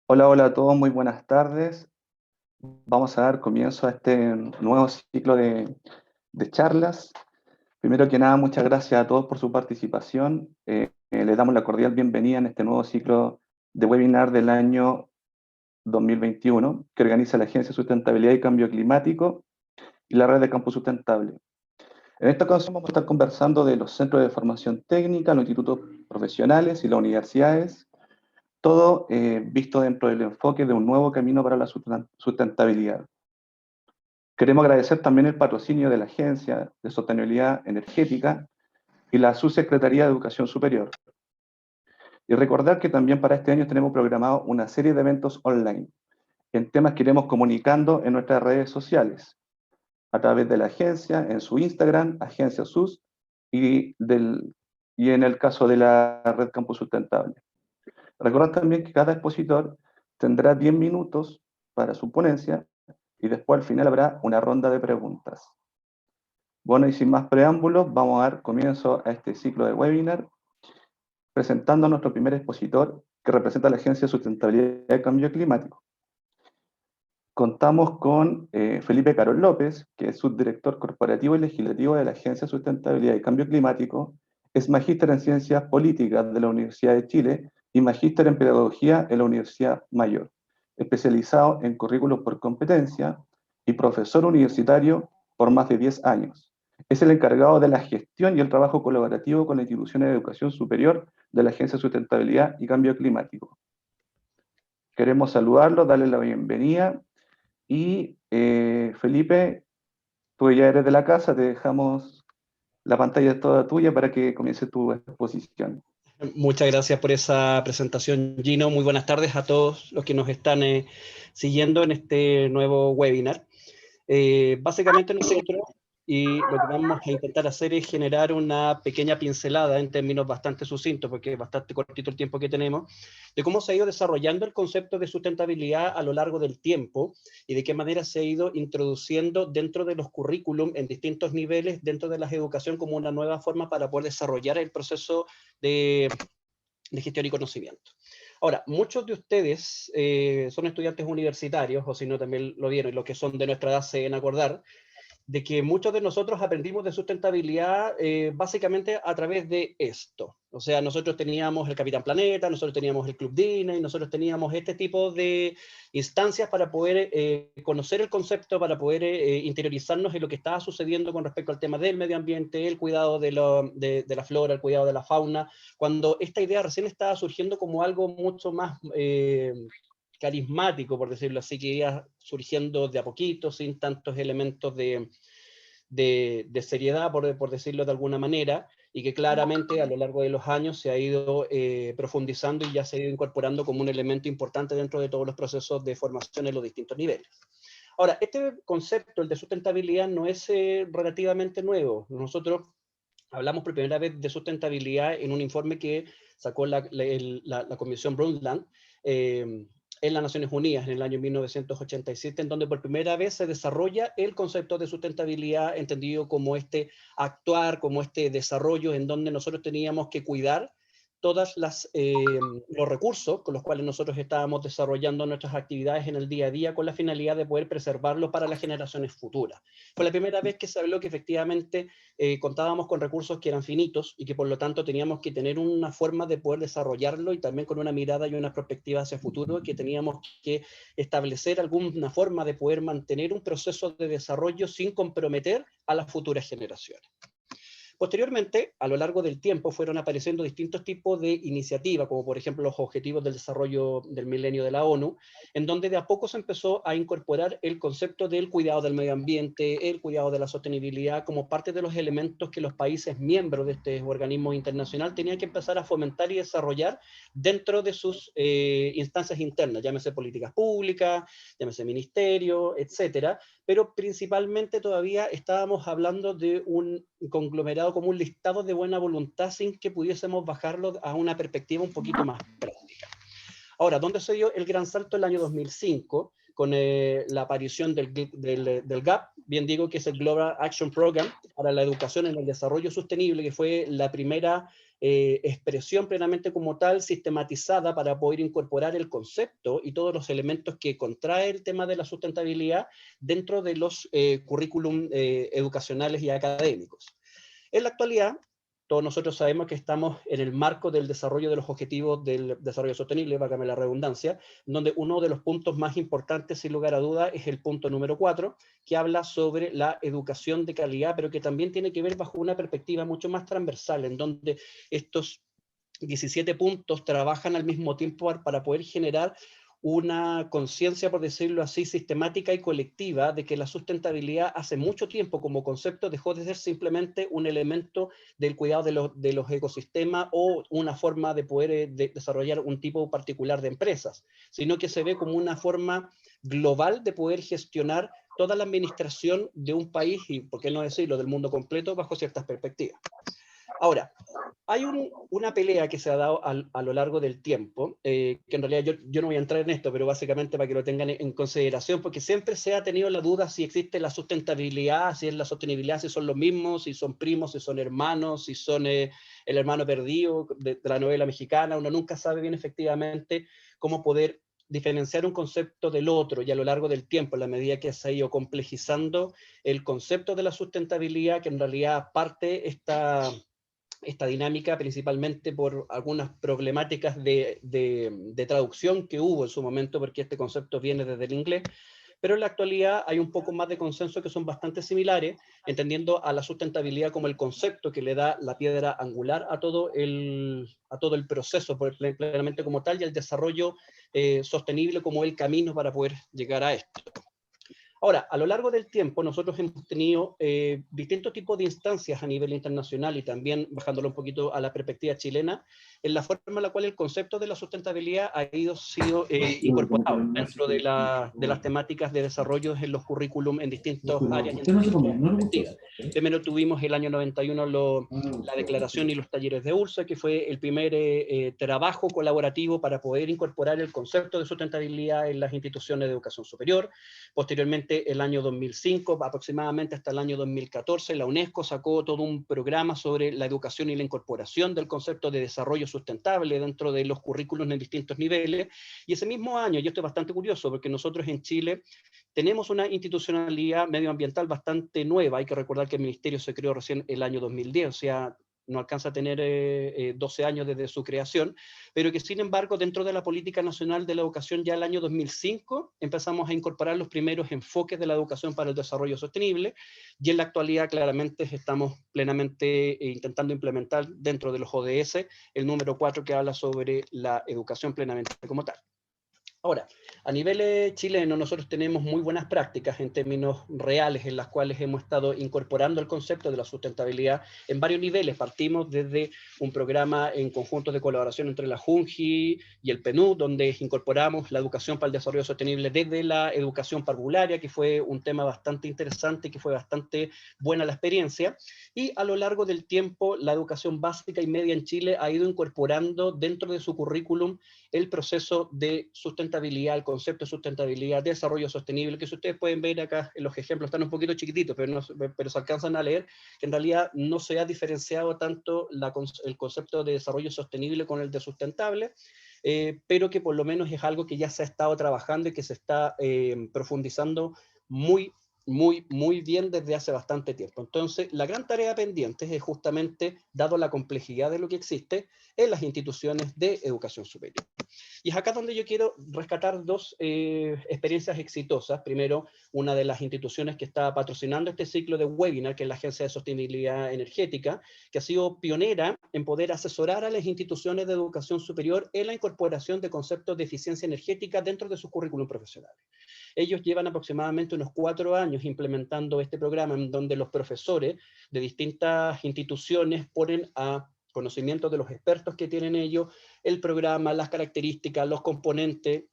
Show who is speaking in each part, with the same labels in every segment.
Speaker 1: Hola, hola a todos, muy buenas tardes. Vamos a dar comienzo a este nuevo ciclo de charlas. Primero que nada, muchas gracias a todos por su participación. Les damos la cordial bienvenida en este nuevo ciclo de webinar del año 2021 que organiza la Agencia de Sustentabilidad y Cambio Climático y la Red de Campus Sustentable. En esta ocasión vamos a estar conversando de los centros de formación técnica, los institutos profesionales y las universidades, todo visto dentro del enfoque de un nuevo camino para la sustentabilidad. Queremos agradecer también el patrocinio de la Agencia de Sostenibilidad Energética y la Subsecretaría de Educación Superior. Y recordar que también para este año tenemos programado una serie de eventos online en temas que iremos comunicando en nuestras redes sociales, a través de la agencia, en su Instagram, Agencia SUS, y en el caso de la Red Campus Sustentable. Recordar también que cada expositor tendrá 10 minutos para su ponencia y después al final habrá una ronda de preguntas. Bueno, y sin más preámbulos, vamos a dar comienzo a este ciclo de webinar presentando a nuestro primer expositor que representa a la Agencia de Sustentabilidad y Cambio Climático. Contamos con Felipe Carol López, que es subdirector corporativo y legislativo de la Agencia de Sustentabilidad y Cambio Climático, es magíster en Ciencias Políticas de la Universidad de Chile y magíster en Pedagogía en la Universidad Mayor, especializado en currículos por competencia y profesor universitario por más de 10 años. Es el encargado de la gestión y el trabajo colaborativo con las instituciones de educación superior de la Agencia de Sustentabilidad y Cambio Climático. Queremos saludarlo, darle la bienvenida y Felipe, tú ya eres de la casa, te dejamos la pantalla toda tuya para que comience tu exposición.
Speaker 2: Muchas gracias por esa presentación, Gino. Muy buenas tardes a todos los que nos están siguiendo en este nuevo webinar. Básicamente nosotros, y lo que vamos a intentar hacer es generar una pequeña pincelada en términos bastante sucintos, porque es bastante cortito el tiempo que tenemos, de cómo se ha ido desarrollando el concepto de sustentabilidad a lo largo del tiempo y de qué manera se ha ido introduciendo dentro de los currículum en distintos niveles dentro de la educación como una nueva forma para poder desarrollar el proceso de gestión y conocimiento. Ahora, muchos de ustedes son estudiantes universitarios, o si no también lo vieron, y los que son de nuestra edad se deben acordar, de que muchos de nosotros aprendimos de sustentabilidad básicamente a través de esto. O sea, nosotros teníamos el Capitán Planeta, nosotros teníamos el Club Disney, nosotros teníamos este tipo de instancias para poder conocer el concepto, para poder interiorizarnos en lo que estaba sucediendo con respecto al tema del medio ambiente, el cuidado de la flora, el cuidado de la fauna, cuando esta idea recién estaba surgiendo como algo mucho más carismático, por decirlo así, que iba surgiendo de a poquito, sin tantos elementos de seriedad, por decirlo de alguna manera, y que claramente a lo largo de los años se ha ido profundizando y ya se ha ido incorporando como un elemento importante dentro de todos los procesos de formación en los distintos niveles. Ahora, este concepto, el de sustentabilidad, no es relativamente nuevo. Nosotros hablamos por primera vez de sustentabilidad en un informe que sacó la Comisión Brundtland en las Naciones Unidas en el año 1987, en donde por primera vez se desarrolla el concepto de sustentabilidad entendido como este actuar, como este desarrollo en donde nosotros teníamos que cuidar todos los recursos con los cuales nosotros estábamos desarrollando nuestras actividades en el día a día con la finalidad de poder preservarlos para las generaciones futuras. Fue la primera vez que se habló que efectivamente contábamos con recursos que eran finitos y que por lo tanto teníamos que tener una forma de poder desarrollarlo y también con una mirada y una perspectiva hacia el futuro, que teníamos que establecer alguna forma de poder mantener un proceso de desarrollo sin comprometer a las futuras generaciones. Posteriormente, a lo largo del tiempo, fueron apareciendo distintos tipos de iniciativas, como por ejemplo los Objetivos del Desarrollo del Milenio de la ONU, en donde de a poco se empezó a incorporar el concepto del cuidado del medio ambiente, el cuidado de la sostenibilidad, como parte de los elementos que los países miembros de este organismo internacional tenían que empezar a fomentar y desarrollar dentro de sus instancias internas, llámese políticas públicas, llámese ministerio, etcétera, pero principalmente todavía estábamos hablando de un conglomerado como un listado de buena voluntad sin que pudiésemos bajarlo a una perspectiva un poquito más práctica. Ahora, ¿dónde se dio el gran salto? El año 2005, con la aparición del GAP, bien digo que es el Global Action Program para la educación en el desarrollo sostenible, que fue la primera expresión plenamente como tal, sistematizada para poder incorporar el concepto y todos los elementos que contrae el tema de la sustentabilidad dentro de los currículum educacionales y académicos. En la actualidad, todos nosotros sabemos que estamos en el marco del desarrollo de los objetivos del desarrollo sostenible, válgame la redundancia, donde uno de los puntos más importantes, sin lugar a duda, es el punto número 4, que habla sobre la educación de calidad, pero que también tiene que ver bajo una perspectiva mucho más transversal, en donde estos 17 puntos trabajan al mismo tiempo para poder generar una conciencia, por decirlo así, sistemática y colectiva de que la sustentabilidad hace mucho tiempo como concepto dejó de ser simplemente un elemento del cuidado de los ecosistemas o una forma de poder desarrollar un tipo particular de empresas, sino que se ve como una forma global de poder gestionar toda la administración de un país y, por qué no decirlo, del mundo completo bajo ciertas perspectivas. Ahora, hay una pelea que se ha dado a lo largo del tiempo, que en realidad yo no voy a entrar en esto, pero básicamente para que lo tengan en consideración, porque siempre se ha tenido la duda si existe la sustentabilidad, si es la sostenibilidad, si son los mismos, si son primos, si son hermanos, si son el hermano perdido de la novela mexicana. Uno nunca sabe bien efectivamente cómo poder diferenciar un concepto del otro, y a lo largo del tiempo, en la medida que se ha ido complejizando el concepto de la sustentabilidad, que en realidad parte esta dinámica principalmente por algunas problemáticas de traducción que hubo en su momento, porque este concepto viene desde el inglés, pero en la actualidad hay un poco más de consenso que son bastante similares, entendiendo a la sustentabilidad como el concepto que le da la piedra angular a todo el proceso plenamente como tal, y el desarrollo sostenible como el camino para poder llegar a esto. Ahora, a lo largo del tiempo, nosotros hemos tenido distintos tipos de instancias a nivel internacional y también bajándolo un poquito a la perspectiva chilena, en la forma en la cual el concepto de la sustentabilidad ha sido incorporado dentro de las temáticas de desarrollo en los currículum en distintas áreas y en distintas perspectivas. Primero tuvimos el año 91 la declaración y los talleres de URSA, que fue el primer trabajo colaborativo para poder incorporar el concepto de sustentabilidad en las instituciones de educación superior. Posteriormente, el año 2005, aproximadamente hasta el año 2014, la UNESCO sacó todo un programa sobre la educación y la incorporación del concepto de desarrollo sustentable dentro de los currículos en distintos niveles. Y ese mismo año, y esto es bastante curioso, porque nosotros en Chile tenemos una institucionalidad medioambiental bastante nueva. Hay que recordar que el ministerio se creó recién el año 2010, o sea, no alcanza a tener 12 años desde su creación, pero que sin embargo dentro de la Política Nacional de la Educación ya el año 2005 empezamos a incorporar los primeros enfoques de la educación para el desarrollo sostenible, y en la actualidad claramente estamos plenamente intentando implementar dentro de los ODS el número 4 que habla sobre la educación plenamente como tal. Ahora, a nivel chileno, nosotros tenemos muy buenas prácticas en términos reales en las cuales hemos estado incorporando el concepto de la sustentabilidad en varios niveles. Partimos desde un programa en conjunto de colaboración entre la JUNJI y el PNUD, donde incorporamos la educación para el desarrollo sostenible desde la educación parvularia, que fue un tema bastante interesante, que fue bastante buena la experiencia. Y a lo largo del tiempo, la educación básica y media en Chile ha ido incorporando dentro de su currículum el proceso de sustentabilidad, el concepto de sustentabilidad, desarrollo sostenible, que si ustedes pueden ver acá en los ejemplos, están un poquito chiquititos, pero se alcanzan a leer, que en realidad no se ha diferenciado tanto el concepto de desarrollo sostenible con el de sustentable, pero que por lo menos es algo que ya se ha estado trabajando y que se está profundizando muy bien desde hace bastante tiempo. Entonces, la gran tarea pendiente es justamente, dado la complejidad de lo que existe en las instituciones de educación superior. Y es acá donde yo quiero rescatar dos experiencias exitosas. Primero, una de las instituciones que está patrocinando este ciclo de webinar, que es la Agencia de Sostenibilidad Energética, que ha sido pionera en poder asesorar a las instituciones de educación superior en la incorporación de conceptos de eficiencia energética dentro de sus currículum profesionales. Ellos llevan aproximadamente unos 4 años implementando este programa en donde los profesores de distintas instituciones ponen a conocimiento de los expertos que tienen ellos el programa, las características, los componentes,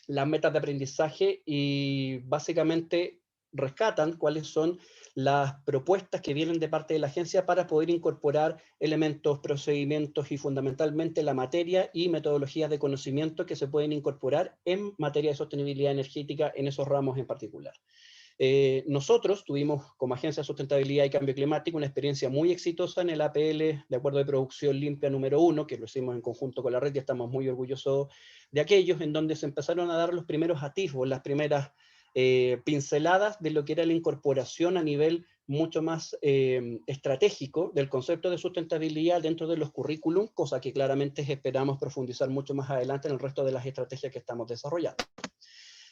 Speaker 2: las metas de aprendizaje, y básicamente rescatan cuáles son las propuestas que vienen de parte de la agencia para poder incorporar elementos, procedimientos y fundamentalmente la materia y metodologías de conocimiento que se pueden incorporar en materia de sostenibilidad energética en esos ramos en particular. Nosotros tuvimos como Agencia de Sustentabilidad y Cambio Climático una experiencia muy exitosa en el APL de Acuerdo de Producción Limpia número 1, que lo hicimos en conjunto con la red y estamos muy orgullosos de aquellos, en donde se empezaron a dar los primeros atisbos, las primeras pinceladas de lo que era la incorporación a nivel mucho más estratégico del concepto de sustentabilidad dentro de los currículum, cosa que claramente esperamos profundizar mucho más adelante en el resto de las estrategias que estamos desarrollando.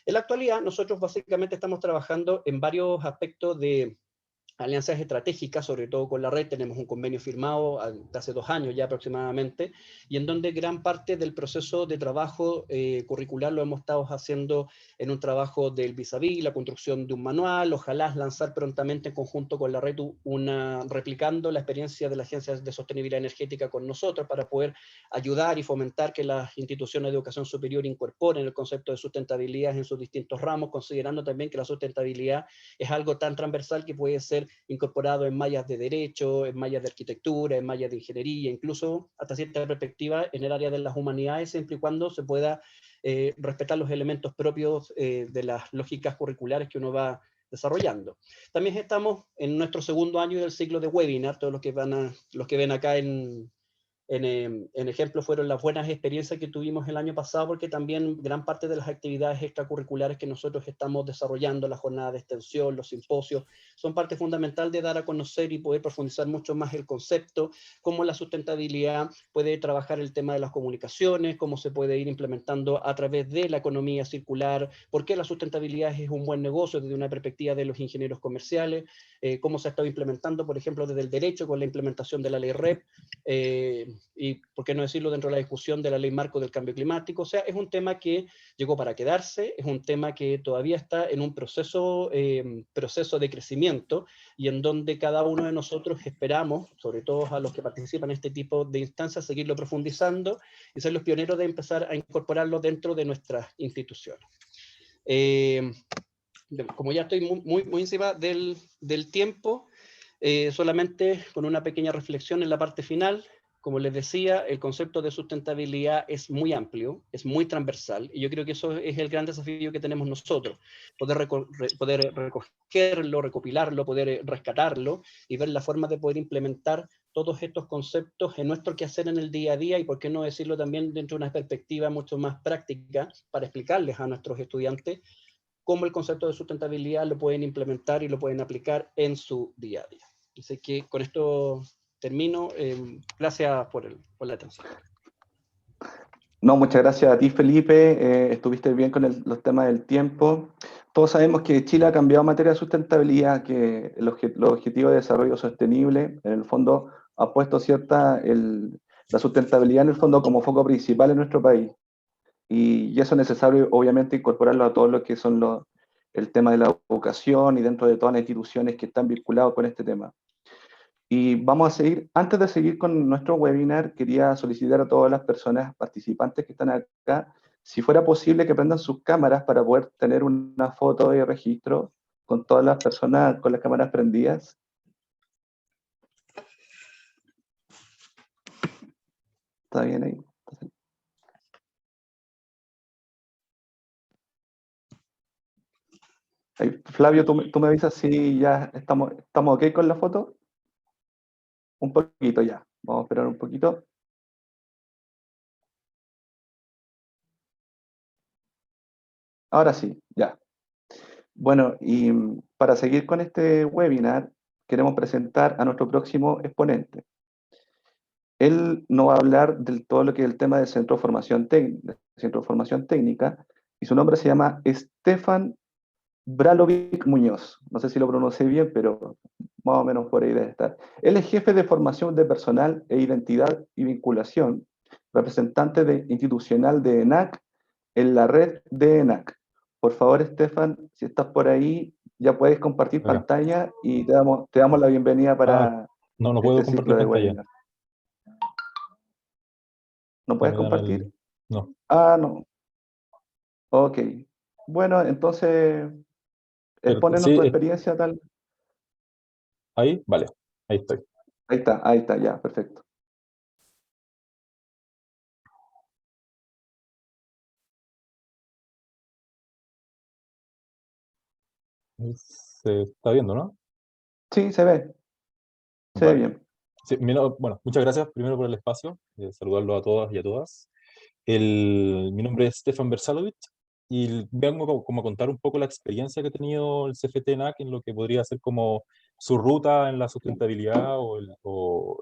Speaker 2: En la actualidad, nosotros básicamente estamos trabajando en varios aspectos de alianzas estratégicas, sobre todo con la red. Tenemos un convenio firmado hace 2 años ya aproximadamente, y en donde gran parte del proceso de trabajo curricular lo hemos estado haciendo en un trabajo del vis a vis, la construcción de un manual, ojalá lanzar prontamente en conjunto con la red replicando la experiencia de la Agencia de Sostenibilidad Energética con nosotros para poder ayudar y fomentar que las instituciones de educación superior incorporen el concepto de sustentabilidad en sus distintos ramos, considerando también que la sustentabilidad es algo tan transversal que puede ser incorporado en mallas de derecho, en mallas de arquitectura, en mallas de ingeniería, incluso hasta cierta perspectiva en el área de las humanidades, siempre y cuando se pueda respetar los elementos propios de las lógicas curriculares que uno va desarrollando. También estamos en nuestro segundo año del ciclo de webinar, todos los que ven acá en ejemplo fueron las buenas experiencias que tuvimos el año pasado, porque también gran parte de las actividades extracurriculares que nosotros estamos desarrollando, la jornada de extensión, los simposios, son parte fundamental de dar a conocer y poder profundizar mucho más el concepto, cómo la sustentabilidad puede trabajar el tema de las comunicaciones, cómo se puede ir implementando a través de la economía circular, por qué la sustentabilidad es un buen negocio desde una perspectiva de los ingenieros comerciales, cómo se ha estado implementando, por ejemplo, desde el derecho con la implementación de la ley REP, y por qué no decirlo dentro de la discusión de la ley marco del cambio climático. O sea, es un tema que llegó para quedarse, es un tema que todavía está en un proceso de crecimiento y en donde cada uno de nosotros esperamos, sobre todo a los que participan en este tipo de instancias, seguirlo profundizando y ser los pioneros de empezar a incorporarlo dentro de nuestras instituciones. Como ya estoy muy encima del tiempo, solamente con una pequeña reflexión en la parte final. Como les decía, el concepto de sustentabilidad es muy amplio, es muy transversal, y yo creo que eso es el gran desafío que tenemos nosotros, poder recogerlo, recopilarlo, poder rescatarlo, y ver la forma de poder implementar todos estos conceptos en nuestro quehacer en el día a día, y por qué no decirlo también dentro de una perspectiva mucho más práctica, para explicarles a nuestros estudiantes cómo el concepto de sustentabilidad lo pueden implementar y lo pueden aplicar en su día a día. Así que con esto termino. Gracias por la atención.
Speaker 1: No, muchas gracias a ti, Felipe. Estuviste bien con los temas del tiempo. Todos sabemos que Chile ha cambiado en materia de sustentabilidad, que los objetivos de desarrollo sostenible, en el fondo, ha puesto la sustentabilidad en el fondo como foco principal en nuestro país. Y eso es necesario, obviamente, incorporarlo a todo lo que son el tema de la educación y dentro de todas las instituciones que están vinculadas con este tema. Y vamos a seguir, antes de seguir con nuestro webinar, quería solicitar a todas las personas participantes que están acá, si fuera posible que prendan sus cámaras para poder tener una foto de registro con todas las personas con las cámaras prendidas. ¿Está bien ahí? Flavio, ¿tú me avisas si ya estamos ok con la foto? Un poquito ya. Vamos a esperar un poquito. Ahora sí, ya. Bueno, y para seguir con este webinar, queremos presentar a nuestro próximo exponente. Él nos va a hablar de todo lo que es el tema del Centro de Formación Técnica, y su nombre se llama Stefan Bralovic Muñoz. No sé si lo pronuncié bien, pero más o menos por ahí debe estar. Él es jefe de formación de personal e identidad y vinculación, representante institucional de ENAC en la red de ENAC. Por favor, Stefan, si estás por ahí, ya puedes compartir
Speaker 3: Acá.
Speaker 1: pantalla y te damos la bienvenida para
Speaker 3: No puedo
Speaker 1: este
Speaker 3: compartir
Speaker 1: ciclo de
Speaker 3: pantalla.
Speaker 1: webinar. ¿No
Speaker 3: No
Speaker 1: puedes
Speaker 3: me dan
Speaker 1: compartir?
Speaker 3: No.
Speaker 1: Ah, no. Ok. Bueno, entonces,
Speaker 3: Pero
Speaker 1: expónenos
Speaker 3: sí,
Speaker 1: tu experiencia tal.
Speaker 3: ahí, vale. Ahí estoy.
Speaker 1: Ahí está, ya, perfecto.
Speaker 3: Se está viendo, ¿no?
Speaker 1: Sí, se ve
Speaker 3: Vale.
Speaker 1: bien.
Speaker 3: Sí, bueno, muchas gracias primero por el espacio, saludarlo a todas y a todas. Mi nombre es Stefan Versalovic y vengo como a contar un poco la experiencia que ha tenido el CFT-NAC en lo que podría ser como su ruta en la sustentabilidad o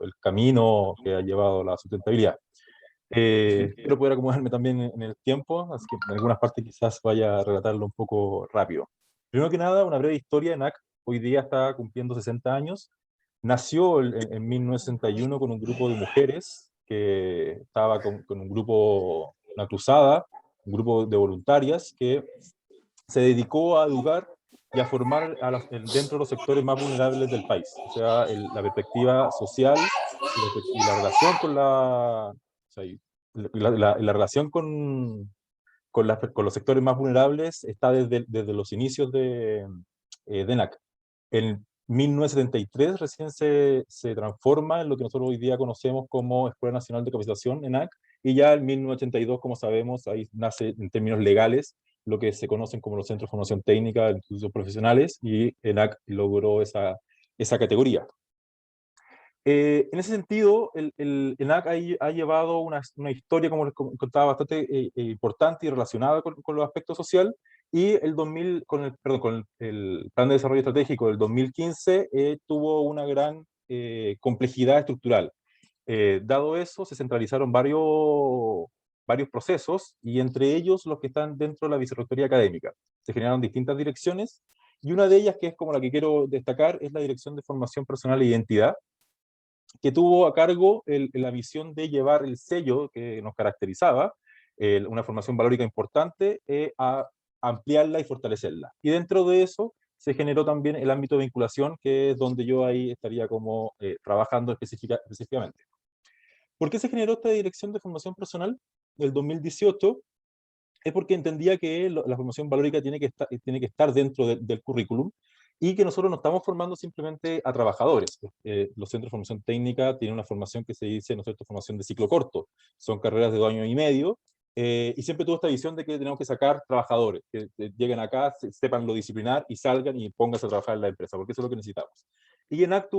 Speaker 3: el camino que ha llevado a la sustentabilidad. Espero poder acomodarme también en el tiempo, así que en algunas partes quizás vaya a relatarlo un poco rápido. Primero que nada, una breve historia. NAC hoy día está cumpliendo 60 años. Nació en 1961 con un grupo de mujeres que estaba con un grupo, una cruzada, un grupo de voluntarias que se dedicó a educar y a formar dentro de los sectores más vulnerables del país. O sea, la perspectiva social y la relación con o sea, la relación con los sectores más vulnerables está desde los inicios de NAC. En 1973 recién se transforma en lo que nosotros hoy día conocemos como Escuela Nacional de Capacitación, ENAC, y ya en 1982, como sabemos, ahí nace en términos legales lo que se conocen como los Centros de Formación Técnica, institutos profesionales, y ENAC logró esa categoría. En ese sentido, el ENAC ha llevado una historia, como les contaba, bastante importante y relacionada con los aspectos sociales, y con el Plan de Desarrollo Estratégico del 2015 tuvo una gran complejidad estructural. Dado eso, se centralizaron varios procesos, y entre ellos los que están dentro de la vicerrectoría académica. Se generaron distintas direcciones, y una de ellas, que es como la que quiero destacar, es la Dirección de Formación Personal e Identidad, que tuvo a cargo la misión de llevar el sello que nos caracterizaba, una formación valórica importante, a ampliarla y fortalecerla. Y dentro de eso se generó también el ámbito de vinculación, que es donde yo ahí estaría como trabajando específicamente. ¿Por qué se generó esta dirección de formación personal? El 2018 es porque entendía que la formación valórica tiene que estar dentro del currículum, y que nosotros no estamos formando simplemente a trabajadores. Los centros de formación técnica tienen una formación que se dice, ¿no es cierto?, formación de ciclo corto. Son carreras de 2 años y medio, y siempre tuvo esta visión de que tenemos que sacar trabajadores, que lleguen acá, sepan lo disciplinar y salgan y pónganse a trabajar en la empresa, porque eso es lo que necesitamos. Y ENAC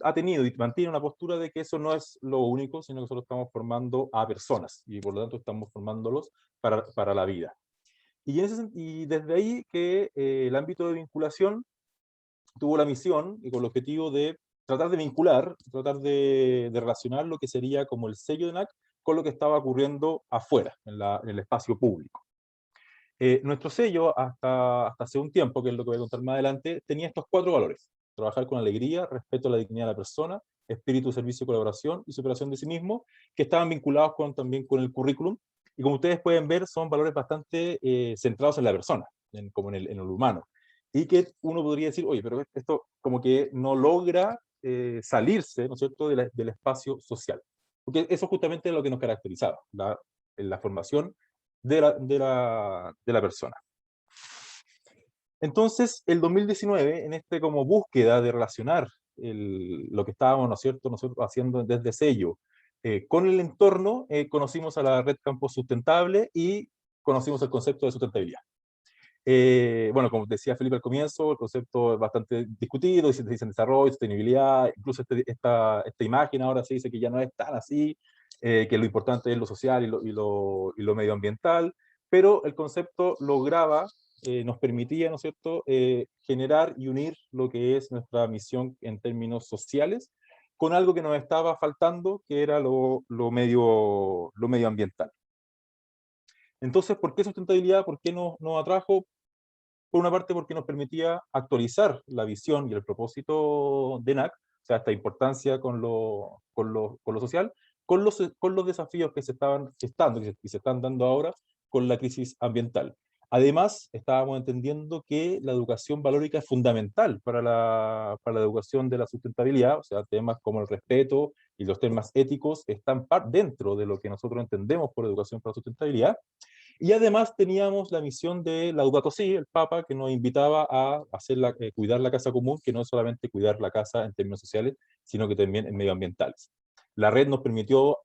Speaker 3: ha tenido y mantiene una postura de que eso no es lo único, sino que nosotros estamos formando a personas, y por lo tanto estamos formándolos para la vida. Y desde ahí que el ámbito de vinculación tuvo la misión y con el objetivo de tratar de vincular, tratar de relacionar lo que sería como el sello de NAC con lo que estaba ocurriendo afuera, en el espacio público. Nuestro sello, hasta hace un tiempo, que es lo que voy a contar más adelante, tenía estos 4 valores: trabajar con alegría, respeto a la dignidad de la persona, espíritu, servicio, colaboración y superación de sí mismo, que estaban vinculados también con el currículum. Y como ustedes pueden ver, son valores bastante centrados en la persona, como en el humano. Y que uno podría decir, oye, pero esto como que no logra salirse, ¿no es cierto?, del espacio social. Porque eso justamente es lo que nos caracterizaba, la formación de la persona. Entonces, el 2019, en como búsqueda de relacionar lo que estábamos, ¿no es cierto?, nosotros haciendo desde sello con el entorno, conocimos a la Red Campos Sustentable y conocimos el concepto de sustentabilidad. Bueno, como decía Felipe al comienzo, el concepto es bastante discutido, se dice desarrollo, sostenibilidad, incluso esta imagen ahora se dice que ya no es tan así, que lo importante es lo social y lo medioambiental, pero el concepto lograba, nos permitía, ¿no es cierto?, generar y unir lo que es nuestra misión en términos sociales, con algo que nos estaba faltando, que era lo medioambiental. Entonces, ¿por qué sustentabilidad? ¿Por qué nos atrajo? Por una parte, porque nos permitía actualizar la visión y el propósito de NAC, o sea, esta importancia con lo social, con los desafíos que se estaban gestando y se están dando ahora con la crisis ambiental. Además, estábamos entendiendo que la educación valórica es fundamental para la educación de la sustentabilidad, o sea, temas como el respeto y los temas éticos están dentro de lo que nosotros entendemos por educación para la sustentabilidad. Y además teníamos la misión de Laudato Si, el Papa, que nos invitaba a cuidar la casa común, que no es solamente cuidar la casa en términos sociales, sino que también en medioambientales. La red nos permitió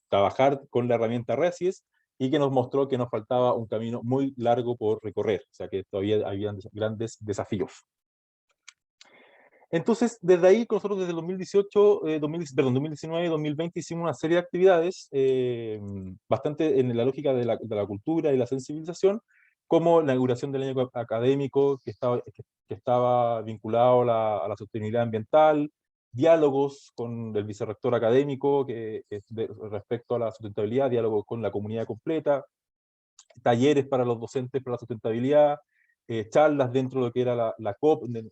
Speaker 3: trabajar con la herramienta RESIES, y que nos mostró que nos faltaba un camino muy largo por recorrer, o sea que todavía había grandes desafíos. Entonces, desde ahí, nosotros desde el 2018, 2019 y 2020 hicimos una serie de actividades bastante en la lógica de la cultura y la sensibilización, como la inauguración del año académico que estaba vinculado a la sostenibilidad ambiental, diálogos con el vicerrector académico respecto a la sustentabilidad, diálogos con la comunidad completa, talleres para los docentes para la sustentabilidad, charlas dentro de lo que era la COP en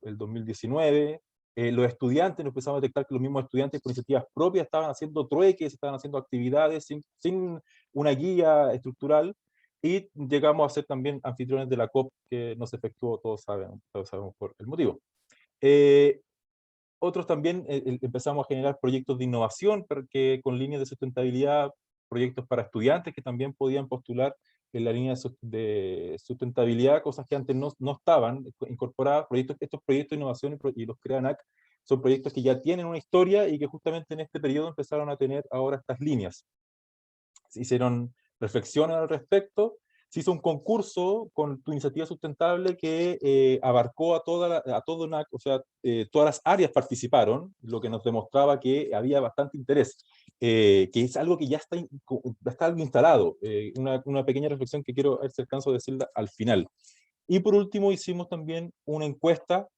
Speaker 3: el 2019. Los estudiantes, nos empezamos a detectar que los mismos estudiantes con iniciativas propias estaban haciendo trueques, estaban haciendo actividades sin una guía estructural, y llegamos a ser también anfitriones de la COP que nos efectuó, todos sabemos por el motivo. Otros también empezamos a generar proyectos de innovación con líneas de sustentabilidad, proyectos para estudiantes que también podían postular en la línea de sustentabilidad, cosas que antes no estaban incorporadas. Estos proyectos de innovación y los crea ANAC son proyectos que ya tienen una historia y que justamente en este periodo empezaron a tener ahora estas líneas. Se hicieron reflexiones al respecto. Se hizo un concurso con tu iniciativa sustentable que abarcó a todo NAC, o sea, todas las áreas participaron, lo que nos demostraba que había bastante interés, que es algo que ya está algo instalado. Una pequeña reflexión que quiero ver si alcanzo a decirla al final. Y por último hicimos también una encuesta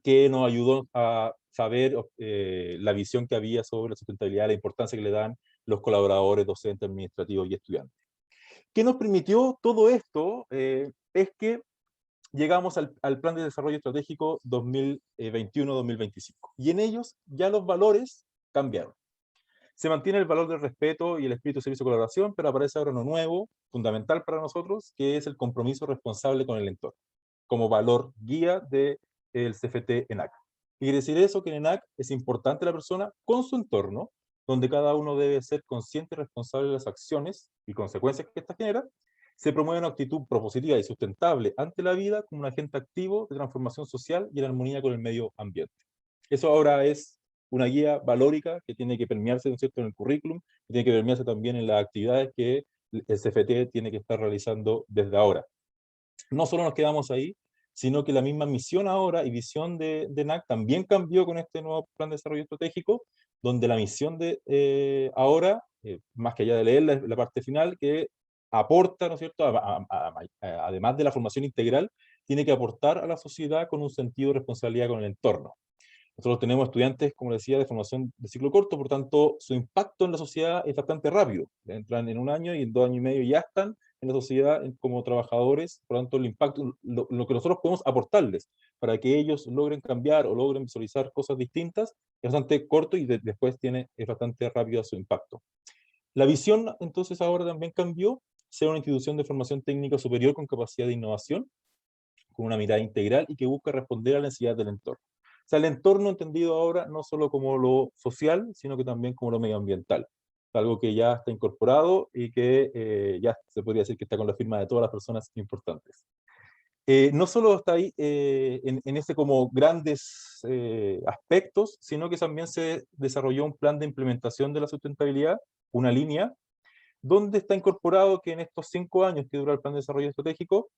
Speaker 3: que nos ayudó a saber la visión que había sobre la sustentabilidad, la importancia que le dan los colaboradores, docentes, administrativos y estudiantes. ¿Qué nos permitió todo esto? Es que llegamos al Plan de Desarrollo Estratégico 2021-2025. Y en ellos ya los valores cambiaron. Se mantiene el valor del respeto y el espíritu de servicio y colaboración, pero aparece ahora uno nuevo, fundamental para nosotros, que es el compromiso responsable con el entorno, como valor guía del CFT ENAC. Y quiere decir eso, que en ENAC es importante la persona con su entorno, donde cada uno debe ser consciente y responsable de las acciones y consecuencias que éstas generan. Se promueve una actitud propositiva y sustentable ante la vida como un agente activo de transformación social y en armonía con el medio ambiente. Eso ahora es una guía valórica que tiene que permearse, ¿no es cierto?, en el currículum, y tiene que permearse también en las actividades que el CFT tiene que estar realizando desde ahora. No solo nos quedamos ahí, sino que la misma misión ahora y visión de NAC también cambió con este nuevo plan de desarrollo estratégico, donde la misión de ahora, más que allá de leer la parte final, que aporta, ¿no es cierto?, además de la formación integral, tiene que aportar a la sociedad con un sentido de responsabilidad con el entorno. Nosotros tenemos estudiantes, como decía, de formación de ciclo corto, por tanto, su impacto en la sociedad es bastante rápido. Entran en 1 año y en 2 años y medio ya están en la sociedad como trabajadores, por tanto, el impacto, lo que nosotros podemos aportarles para que ellos logren cambiar o logren visualizar cosas distintas, es bastante corto y después es bastante rápido su impacto. La visión, entonces, ahora también cambió, ser una institución de formación técnica superior con capacidad de innovación, con una mirada integral y que busca responder a la necesidad del entorno. O sea, el entorno entendido ahora no solo como lo social, sino que también como lo medioambiental. Algo que ya está incorporado y que ya se podría decir que está con la firma de todas las personas importantes. No solo está ahí en este como grandes aspectos, sino que también se desarrolló un plan de implementación de la sustentabilidad, una línea, donde está incorporado que en estos 5 años que dura el plan de desarrollo estratégico,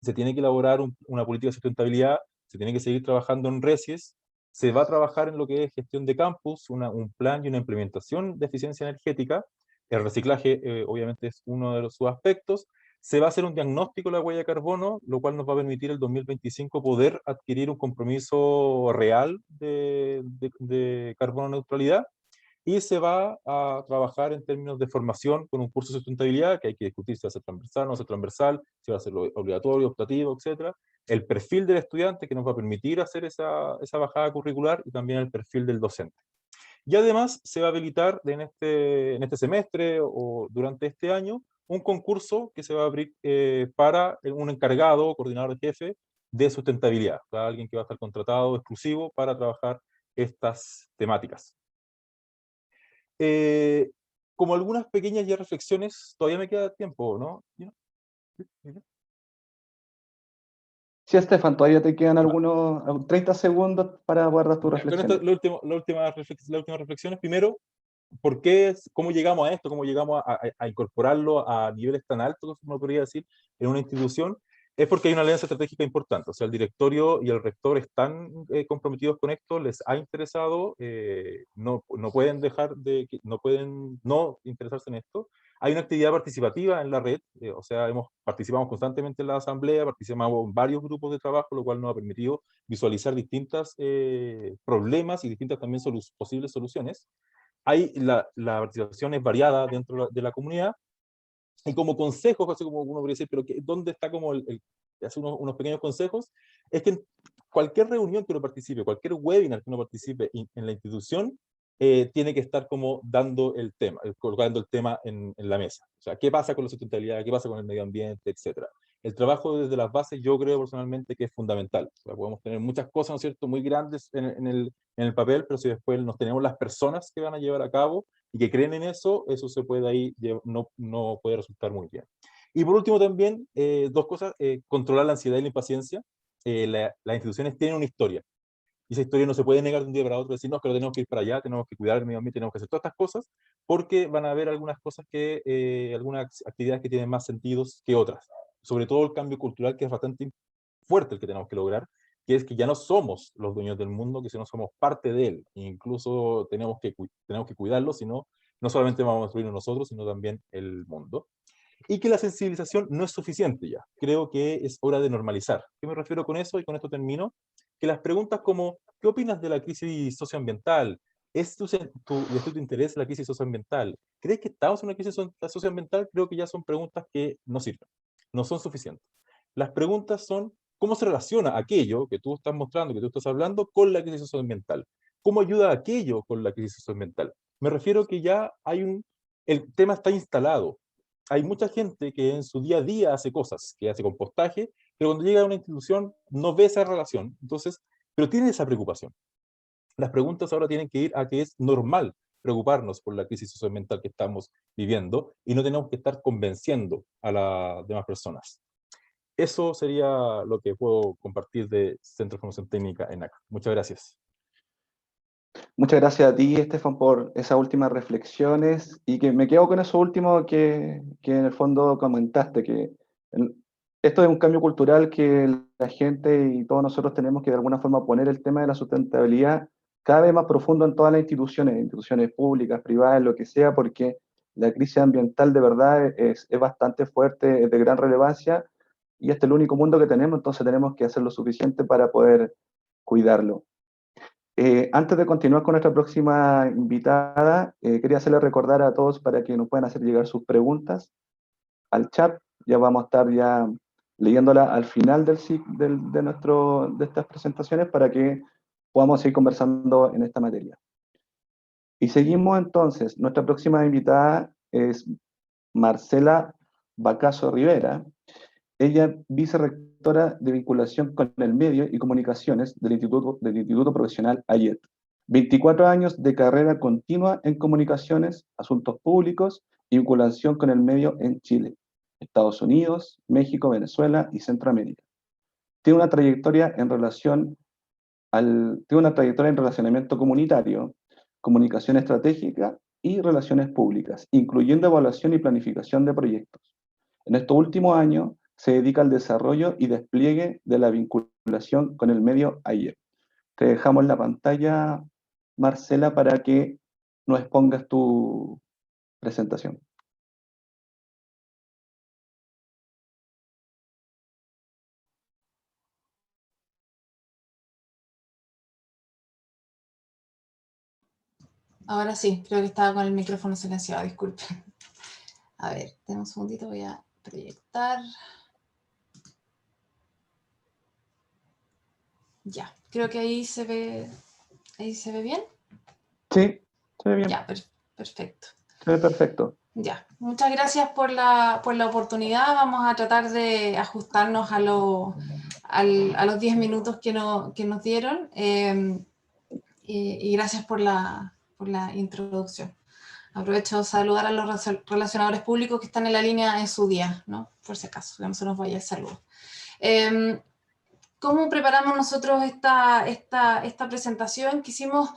Speaker 3: se tiene que elaborar una política de sustentabilidad, se tiene que seguir trabajando en RESIES, se va a trabajar en lo que es gestión de campus, un plan y una implementación de eficiencia energética. El reciclaje obviamente es uno de sus aspectos. Se va a hacer un diagnóstico de la huella de carbono, lo cual nos va a permitir el 2025 poder adquirir un compromiso real de carbono neutralidad. Y se va a trabajar en términos de formación con un curso de sustentabilidad, que hay que discutir si va a ser transversal, no va a ser transversal, si va a ser obligatorio, optativo, etc. El perfil del estudiante que nos va a permitir hacer esa bajada curricular y también el perfil del docente. Y además se va a habilitar en este semestre o durante este año un concurso que se va a abrir para un encargado, coordinador de jefe de sustentabilidad, para alguien que va a estar contratado exclusivo para trabajar estas temáticas. Como algunas pequeñas ya reflexiones, todavía me queda tiempo, ¿no?
Speaker 1: Sí, Estefan, todavía te quedan algunos 30 segundos para guardar tus
Speaker 3: Con esto,
Speaker 1: reflexiones.
Speaker 3: la última reflexión es, primero, ¿por qué, cómo llegamos a esto? ¿Cómo llegamos a incorporarlo a niveles tan altos, como podría decir, en una institución? Es porque hay una alianza estratégica importante. O sea, el directorio y el rector están comprometidos con esto, les ha interesado, no pueden dejar de, no pueden no interesarse en esto. Hay una actividad participativa en la red, o sea, participamos constantemente en la asamblea, participamos en varios grupos de trabajo, lo cual nos ha permitido visualizar distintos problemas y distintas también posibles soluciones. La participación es variada dentro de la comunidad, y como consejos, así como uno podría decir, pero ¿dónde está como hace unos pequeños consejos? Es que en cualquier reunión que uno participe, cualquier webinar que uno participe en la institución, tiene que estar como dando el tema, colocando el tema en la mesa. O sea, ¿qué pasa con la sustentabilidad? ¿Qué pasa con el medio ambiente? Etcétera. El trabajo desde las bases yo creo personalmente que es fundamental. O sea, podemos tener muchas cosas, ¿no es cierto?, muy grandes en el papel, pero si después nos tenemos las personas que van a llevar a cabo y que creen en eso, eso se puede ahí, no puede resultar muy bien. Y por último también, dos cosas, controlar la ansiedad y la impaciencia. Las instituciones tienen una historia, y esa historia no se puede negar de un día para otro, decir, no, es que lo tenemos que ir para allá, tenemos que cuidar el medio ambiente, tenemos que hacer todas estas cosas, porque van a haber algunas cosas algunas actividades que tienen más sentidos que otras. Sobre todo el cambio cultural, que es bastante fuerte el que tenemos que lograr, que es que ya no somos los dueños del mundo, que si no somos parte de él, e incluso tenemos que cuidarlo, sino no solamente vamos a destruirlo nosotros, sino también el mundo. Y que la sensibilización no es suficiente ya. Creo que es hora de normalizar. ¿Qué me refiero con eso? Y con esto termino. Que las preguntas como, ¿qué opinas de la crisis socioambiental? ¿Es de tu interés la crisis socioambiental? ¿Crees que estamos en una crisis socioambiental? Creo que ya son preguntas que no sirven, no son suficientes. Las preguntas son, ¿cómo se relaciona aquello que tú estás mostrando, que tú estás hablando, con la crisis socioambiental? ¿Cómo ayuda aquello con la crisis socioambiental? Me refiero que ya el tema está instalado. Hay mucha gente que en su día a día hace cosas, que hace compostaje, pero cuando llega a una institución no ve esa relación, entonces, pero tiene esa preocupación. Las preguntas ahora tienen que ir a que es normal preocuparnos por la crisis socioambiental que estamos viviendo y no tenemos que estar convenciendo a las demás personas. Eso sería lo que puedo compartir de Centro de Formación Técnica ENAC. Muchas gracias.
Speaker 1: Muchas gracias a ti, Estefan, por esas últimas reflexiones, y que me quedo con eso último que en el fondo comentaste, que esto es un cambio cultural que la gente y todos nosotros tenemos que de alguna forma poner el tema de la sustentabilidad cada vez más profundo en todas las instituciones públicas, privadas, lo que sea, porque la crisis ambiental de verdad es bastante fuerte, es de gran relevancia, y este es el único mundo que tenemos, entonces tenemos que hacer lo suficiente para poder cuidarlo. Antes de continuar con nuestra próxima invitada, quería hacerle recordar a todos para que nos puedan hacer llegar sus preguntas al chat. Ya vamos a estar ya leyéndola al final de estas presentaciones para que podamos seguir conversando en esta materia. Y seguimos entonces. Nuestra próxima invitada es Marcela Bacazo Rivera. Ella es vicerrectora de vinculación con el medio y comunicaciones del Instituto Profesional AYET. 24 años de carrera continua en comunicaciones, asuntos públicos y vinculación con el medio en Chile, Estados Unidos, México, Venezuela y Centroamérica. Tiene una trayectoria en relacionamiento comunitario, comunicación estratégica y relaciones públicas, incluyendo evaluación y planificación de proyectos. En estos últimos años se dedica al desarrollo y despliegue de la vinculación con el medio AYET. Te dejamos la pantalla, Marcela, para que nos expongas tu presentación.
Speaker 4: Ahora sí, creo que estaba con el micrófono silenciado, disculpen. A ver, denme un segundito, voy a proyectar. Ya, creo que ahí se ve bien.
Speaker 1: Sí, se ve bien.
Speaker 4: Ya, perfecto.
Speaker 1: Se ve perfecto.
Speaker 4: Ya, muchas gracias por la oportunidad. Vamos a tratar de ajustarnos a los 10 minutos que nos dieron. Y gracias por la introducción. Aprovecho de saludar a los relacionadores públicos que están en la línea en su día, ¿no? Por si acaso, que no se nos vaya el saludo. ¿Cómo preparamos nosotros esta presentación? Quisimos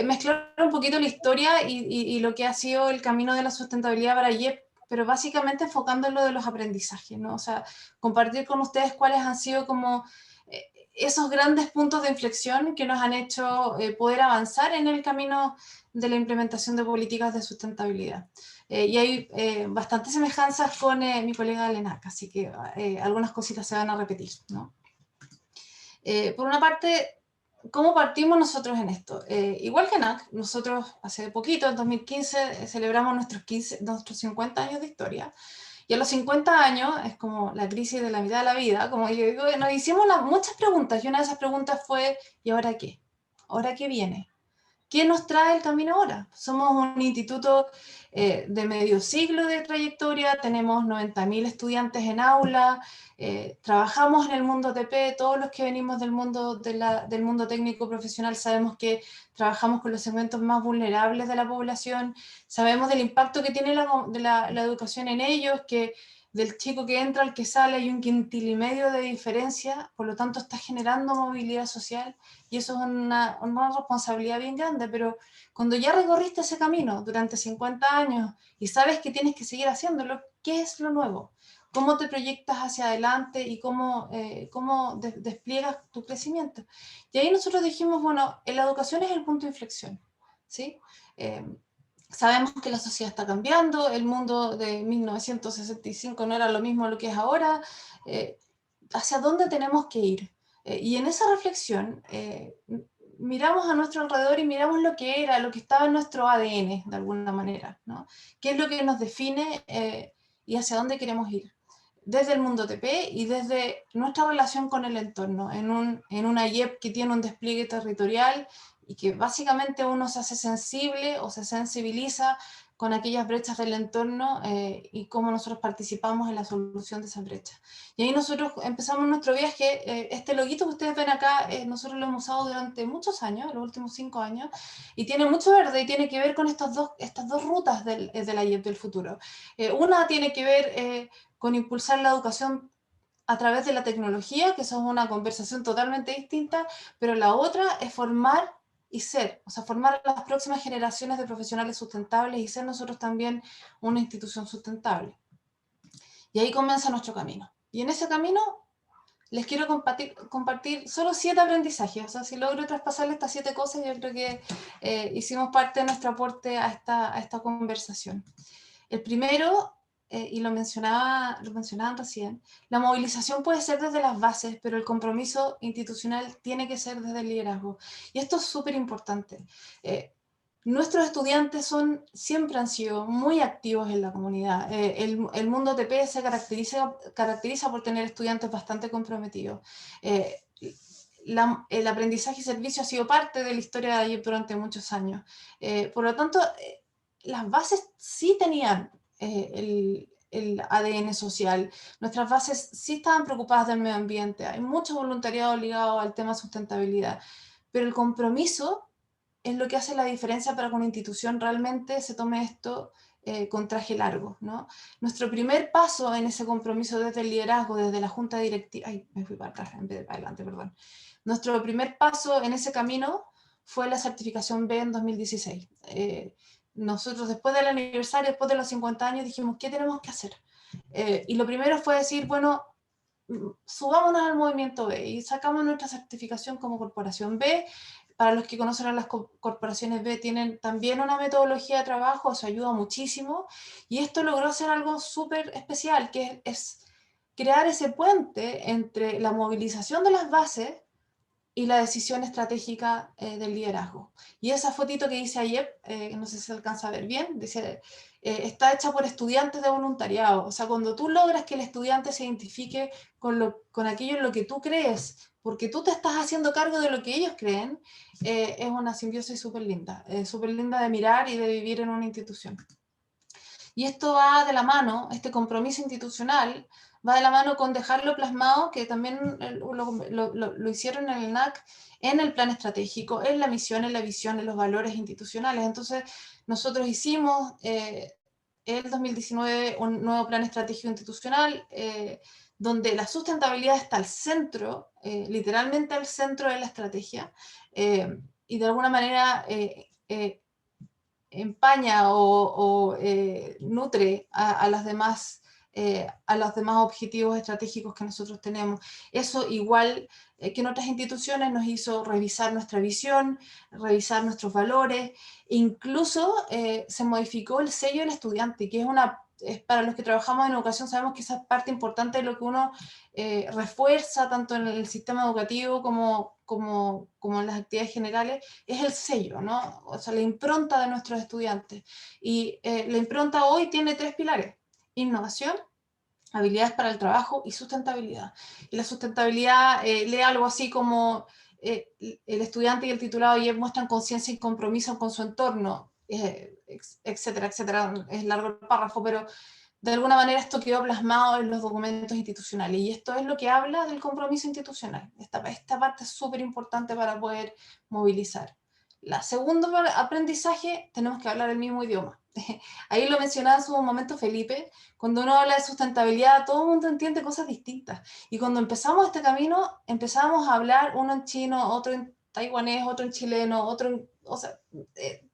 Speaker 4: mezclar un poquito la historia y lo que ha sido el camino de la sustentabilidad para IEP, pero básicamente enfocándolo de los aprendizajes, ¿no? O sea, compartir con ustedes cuáles han sido como esos grandes puntos de inflexión que nos han hecho poder avanzar en el camino de la implementación de políticas de sustentabilidad. Y hay bastantes semejanzas con mi colega Lenac, así que algunas cositas se van a repetir, ¿no? Por una parte, ¿cómo partimos nosotros en esto? Igual que NAC, nosotros hace poquito, en 2015, celebramos nuestros 50 años de historia. Y a los 50 años, es como la crisis de la mitad de la vida, como yo digo, nos hicimos muchas preguntas, y una de esas preguntas fue, ¿y ahora qué? ¿Ahora qué viene? ¿Qué nos trae el camino ahora? Somos un instituto de medio siglo de trayectoria, tenemos 90.000 estudiantes en aula, trabajamos en el mundo TP, todos los que venimos del mundo, del mundo técnico profesional sabemos que trabajamos con los segmentos más vulnerables de la población, sabemos del impacto que tiene la educación en ellos, que del chico que entra al que sale hay un quintil y medio de diferencia, por lo tanto está generando movilidad social, y eso es una responsabilidad bien grande, pero cuando ya recorriste ese camino durante 50 años y sabes que tienes que seguir haciéndolo, ¿qué es lo nuevo? ¿Cómo te proyectas hacia adelante y cómo despliegas tu crecimiento? Y ahí nosotros dijimos, bueno, la educación es el punto de inflexión, ¿sí? Sabemos que la sociedad está cambiando, el mundo de 1965 no era lo mismo lo que es ahora, ¿hacia dónde tenemos que ir? Y en esa reflexión miramos a nuestro alrededor y miramos lo que era, lo que estaba en nuestro ADN, de alguna manera, ¿no? ¿Qué es lo que nos define y hacia dónde queremos ir? Desde el mundo TP y desde nuestra relación con el entorno, en una IEP que tiene un despliegue territorial y que básicamente uno se hace sensible o se sensibiliza con aquellas brechas del entorno y cómo nosotros participamos en la solución de esas brechas. Y ahí nosotros empezamos nuestro viaje, este loguito que ustedes ven acá, nosotros lo hemos usado durante muchos años, los últimos 5 años, y tiene mucho verde y tiene que ver con estas dos rutas de la IEP del futuro. Una tiene que ver con impulsar la educación a través de la tecnología, que eso es una conversación totalmente distinta, pero la otra es formar y ser, o sea, formar a las próximas generaciones de profesionales sustentables y ser nosotros también una institución sustentable. Y ahí comienza nuestro camino. Y en ese camino les quiero compartir solo 7 aprendizajes. O sea, si logro traspasarle estas 7 cosas, yo creo que hicimos parte de nuestro aporte a esta conversación. El primero, y lo mencionaban recién, la movilización puede ser desde las bases, pero el compromiso institucional tiene que ser desde el liderazgo. Y esto es súper importante. Nuestros estudiantes siempre han sido muy activos en la comunidad. El mundo TP se caracteriza por tener estudiantes bastante comprometidos. El aprendizaje y servicio ha sido parte de la historia de AYEP durante muchos años. Por lo tanto, las bases sí tenían el ADN social. Nuestras bases sí estaban preocupadas del medio ambiente. Hay mucho voluntariado ligado al tema sustentabilidad. Pero el compromiso es lo que hace la diferencia para que una institución realmente se tome esto con traje largo, ¿no? Nuestro primer paso en ese compromiso desde el liderazgo, desde la junta directiva, ay, me fui para atrás en vez de para adelante, perdón. Nuestro primer paso en ese camino fue la certificación B en 2016. Nosotros después del aniversario, después de los 50 años, dijimos, ¿qué tenemos que hacer? Y lo primero fue decir, bueno, subámonos al movimiento B y sacamos nuestra certificación como corporación B. Para los que conocen a las corporaciones B, tienen también una metodología de trabajo, eso ayuda muchísimo, y esto logró hacer algo súper especial, que es crear ese puente entre la movilización de las bases y la decisión estratégica del liderazgo. Y esa fotito que hice ayer, no sé si se alcanza a ver bien, dice, está hecha por estudiantes de voluntariado. O sea, cuando tú logras que el estudiante se identifique con aquello en lo que tú crees, porque tú te estás haciendo cargo de lo que ellos creen, es una simbiosis súper linda de mirar y de vivir en una institución. Y esto va de la mano, este compromiso institucional, va de la mano con dejarlo plasmado, que también lo hicieron en el NAC, en el plan estratégico, en la misión, en la visión, en los valores institucionales. Entonces, nosotros hicimos el 2019 un nuevo plan estratégico institucional, donde la sustentabilidad está al centro, literalmente al centro de la estrategia, y de alguna manera empaña o nutre a los demás objetivos estratégicos que nosotros tenemos. Eso, igual que en otras instituciones, nos hizo revisar nuestra visión, revisar nuestros valores, incluso se modificó el sello del estudiante, que para los que trabajamos en educación sabemos que esa es parte importante de lo que uno refuerza tanto en el sistema educativo como en las actividades generales, es el sello, ¿no? O sea, la impronta de nuestros estudiantes. Y la impronta hoy tiene 3 pilares: innovación, habilidades para el trabajo y sustentabilidad. Y la sustentabilidad lee algo así como el estudiante y el titulado ya muestran conciencia y compromiso con su entorno, etcétera, etcétera. Es largo el párrafo, pero de alguna manera esto quedó plasmado en los documentos institucionales, y esto es lo que habla del compromiso institucional. Esta parte es súper importante para poder movilizar. La segundo aprendizaje, tenemos que hablar el mismo idioma. Ahí lo mencionaba en su momento Felipe, cuando uno habla de sustentabilidad, todo el mundo entiende cosas distintas. Y cuando empezamos este camino, empezamos a hablar uno en chino, otro en taiwanés, otro en chileno, o sea,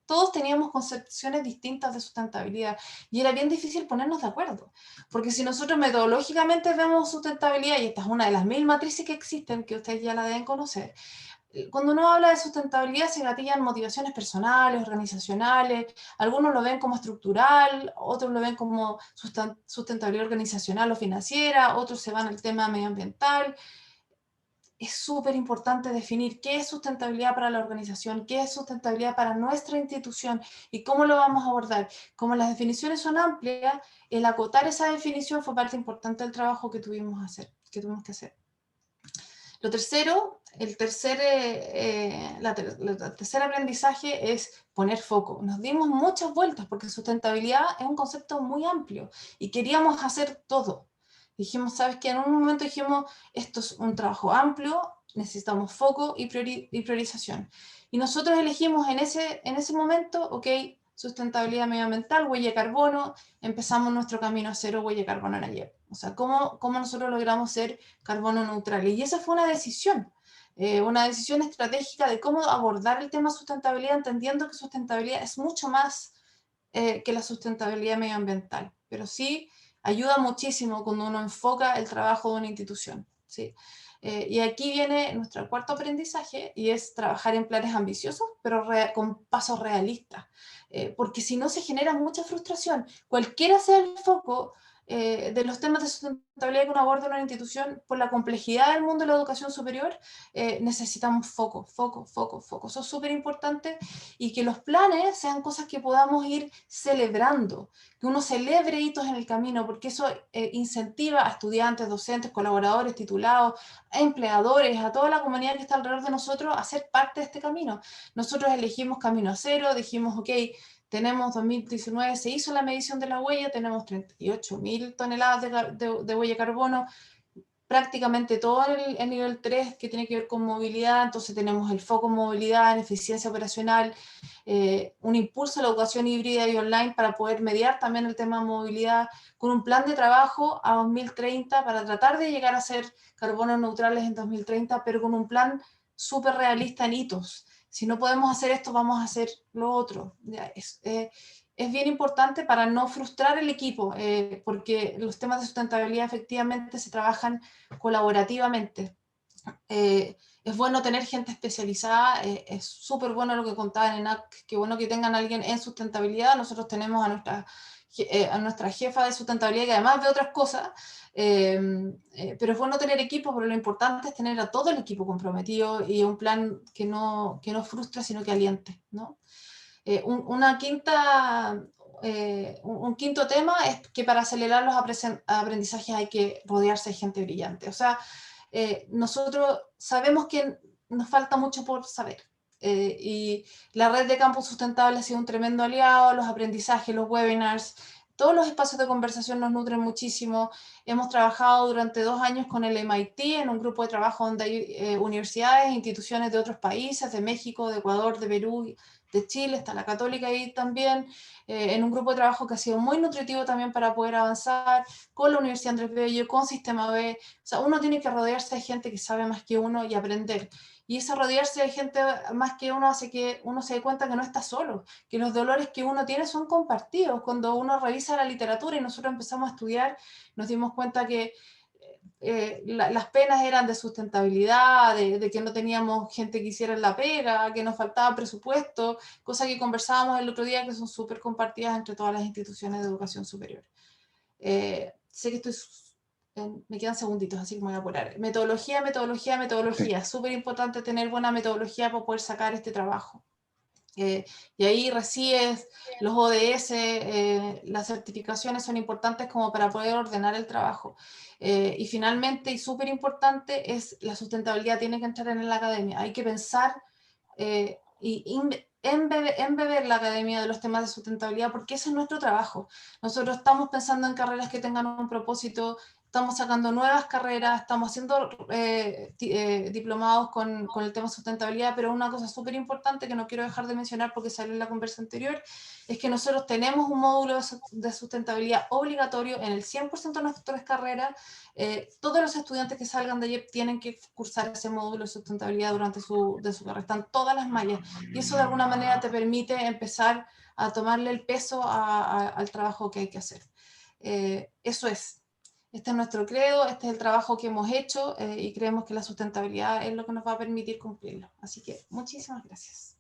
Speaker 4: todos teníamos concepciones distintas de sustentabilidad y era bien difícil ponernos de acuerdo. Porque si nosotros metodológicamente vemos sustentabilidad, y esta es una de las 1000 matrices que existen, que ustedes ya la deben conocer, cuando uno habla de sustentabilidad se gatillan motivaciones personales, organizacionales, algunos lo ven como estructural, otros lo ven como sustentabilidad organizacional o financiera, otros se van al tema medioambiental. Es súper importante definir qué es sustentabilidad para la organización, qué es sustentabilidad para nuestra institución y cómo lo vamos a abordar. Como las definiciones son amplias, el acotar esa definición fue parte importante del trabajo que tuvimos que hacer. Lo tercero, el tercer aprendizaje es poner foco. Nos dimos muchas vueltas porque sustentabilidad es un concepto muy amplio y queríamos hacer todo. Dijimos, ¿sabes qué? En un momento dijimos, esto es un trabajo amplio, necesitamos foco y priorización. Y nosotros elegimos en ese momento, ok, sustentabilidad medioambiental, huella de carbono, empezamos nuestro camino a cero huella de carbono en ayer. O sea, ¿cómo nosotros logramos ser carbono neutrales? Y esa fue una decisión estratégica de cómo abordar el tema sustentabilidad, entendiendo que sustentabilidad es mucho más que la sustentabilidad medioambiental, pero sí ayuda muchísimo cuando uno enfoca el trabajo de una institución, ¿sí? Y aquí viene nuestro cuarto aprendizaje, y es trabajar en planes ambiciosos, pero con pasos realistas, porque si no se genera mucha frustración. Cualquiera sea el foco de los temas de sustentabilidad que uno aborda en una institución, por la complejidad del mundo de la educación superior, necesitamos foco. Eso es súper importante, y que los planes sean cosas que podamos ir celebrando, que uno celebre hitos en el camino, porque eso incentiva a estudiantes, docentes, colaboradores, titulados, a empleadores, a toda la comunidad que está alrededor de nosotros a ser parte de este camino. Nosotros elegimos camino cero, dijimos, ok, tenemos 2019, se hizo la medición de la huella, tenemos 38.000 toneladas de huella de carbono, prácticamente todo el nivel 3 que tiene que ver con movilidad, entonces tenemos el foco en movilidad, en eficiencia operacional, un impulso a la educación híbrida y online para poder mediar también el tema de movilidad, con un plan de trabajo a 2030 para tratar de llegar a ser carbono neutrales en 2030, pero con un plan súper realista en hitos. Si no podemos hacer esto, vamos a hacer lo otro. Es bien importante para no frustrar el equipo, porque los temas de sustentabilidad efectivamente se trabajan colaborativamente. Es bueno tener gente especializada, es súper bueno lo que contaban en ENAC, qué bueno que tengan a alguien en sustentabilidad. Nosotros tenemos a nuestra jefa de sustentabilidad, que además ve otras cosas, pero es bueno tener equipo, pero lo importante es tener a todo el equipo comprometido y un plan que no frustre, sino que aliente, ¿no? Un quinto tema es que para acelerar los aprendizajes hay que rodearse de gente brillante. O sea, nosotros sabemos que nos falta mucho por saber. Y la red de campus sustentable ha sido un tremendo aliado, los aprendizajes, los webinars, todos los espacios de conversación nos nutren muchísimo. Hemos trabajado durante 2 años con el MIT en un grupo de trabajo donde hay universidades e instituciones de otros países, de México, de Ecuador, de Perú, de Chile, está la Católica ahí también, en un grupo de trabajo que ha sido muy nutritivo también para poder avanzar, con la Universidad Andrés Bello, con Sistema B. O sea, uno tiene que rodearse de gente que sabe más que uno y aprender. Y ese rodearse de gente más que uno hace que uno se dé cuenta que no está solo, que los dolores que uno tiene son compartidos. Cuando uno revisa la literatura y nosotros empezamos a estudiar, nos dimos cuenta que las penas eran de sustentabilidad, de que no teníamos gente que hiciera la pega, que nos faltaba presupuesto, cosa que conversábamos el otro día, que son súper compartidas entre todas las instituciones de educación superior. Sé que me quedan segunditos, así que me voy a apurar. Metodología, metodología, metodología.
Speaker 1: Sí.
Speaker 4: Súper importante tener buena metodología para poder sacar este trabajo. Y ahí recibes los ODS, las certificaciones son importantes como para poder ordenar el trabajo. Y finalmente, y súper importante, es la sustentabilidad tiene que entrar en la academia. Hay que pensar y embeber la academia de los temas de sustentabilidad, porque ese es nuestro trabajo. Nosotros estamos pensando en carreras que tengan un propósito, estamos sacando nuevas carreras, estamos haciendo diplomados con el tema de sustentabilidad, pero una cosa súper importante que no quiero dejar de mencionar porque salió en la conversa anterior, es que nosotros tenemos un módulo de sustentabilidad obligatorio en el 100% de nuestras carreras. Todos los estudiantes que salgan de IEP tienen que cursar ese módulo de sustentabilidad durante de su carrera, están todas las mallas, y eso de alguna manera te permite empezar a tomarle el peso al trabajo que hay que hacer. Eso es. Este es nuestro credo, este es el trabajo que hemos hecho y creemos que la sustentabilidad es lo que nos va a permitir cumplirlo. Así que muchísimas gracias.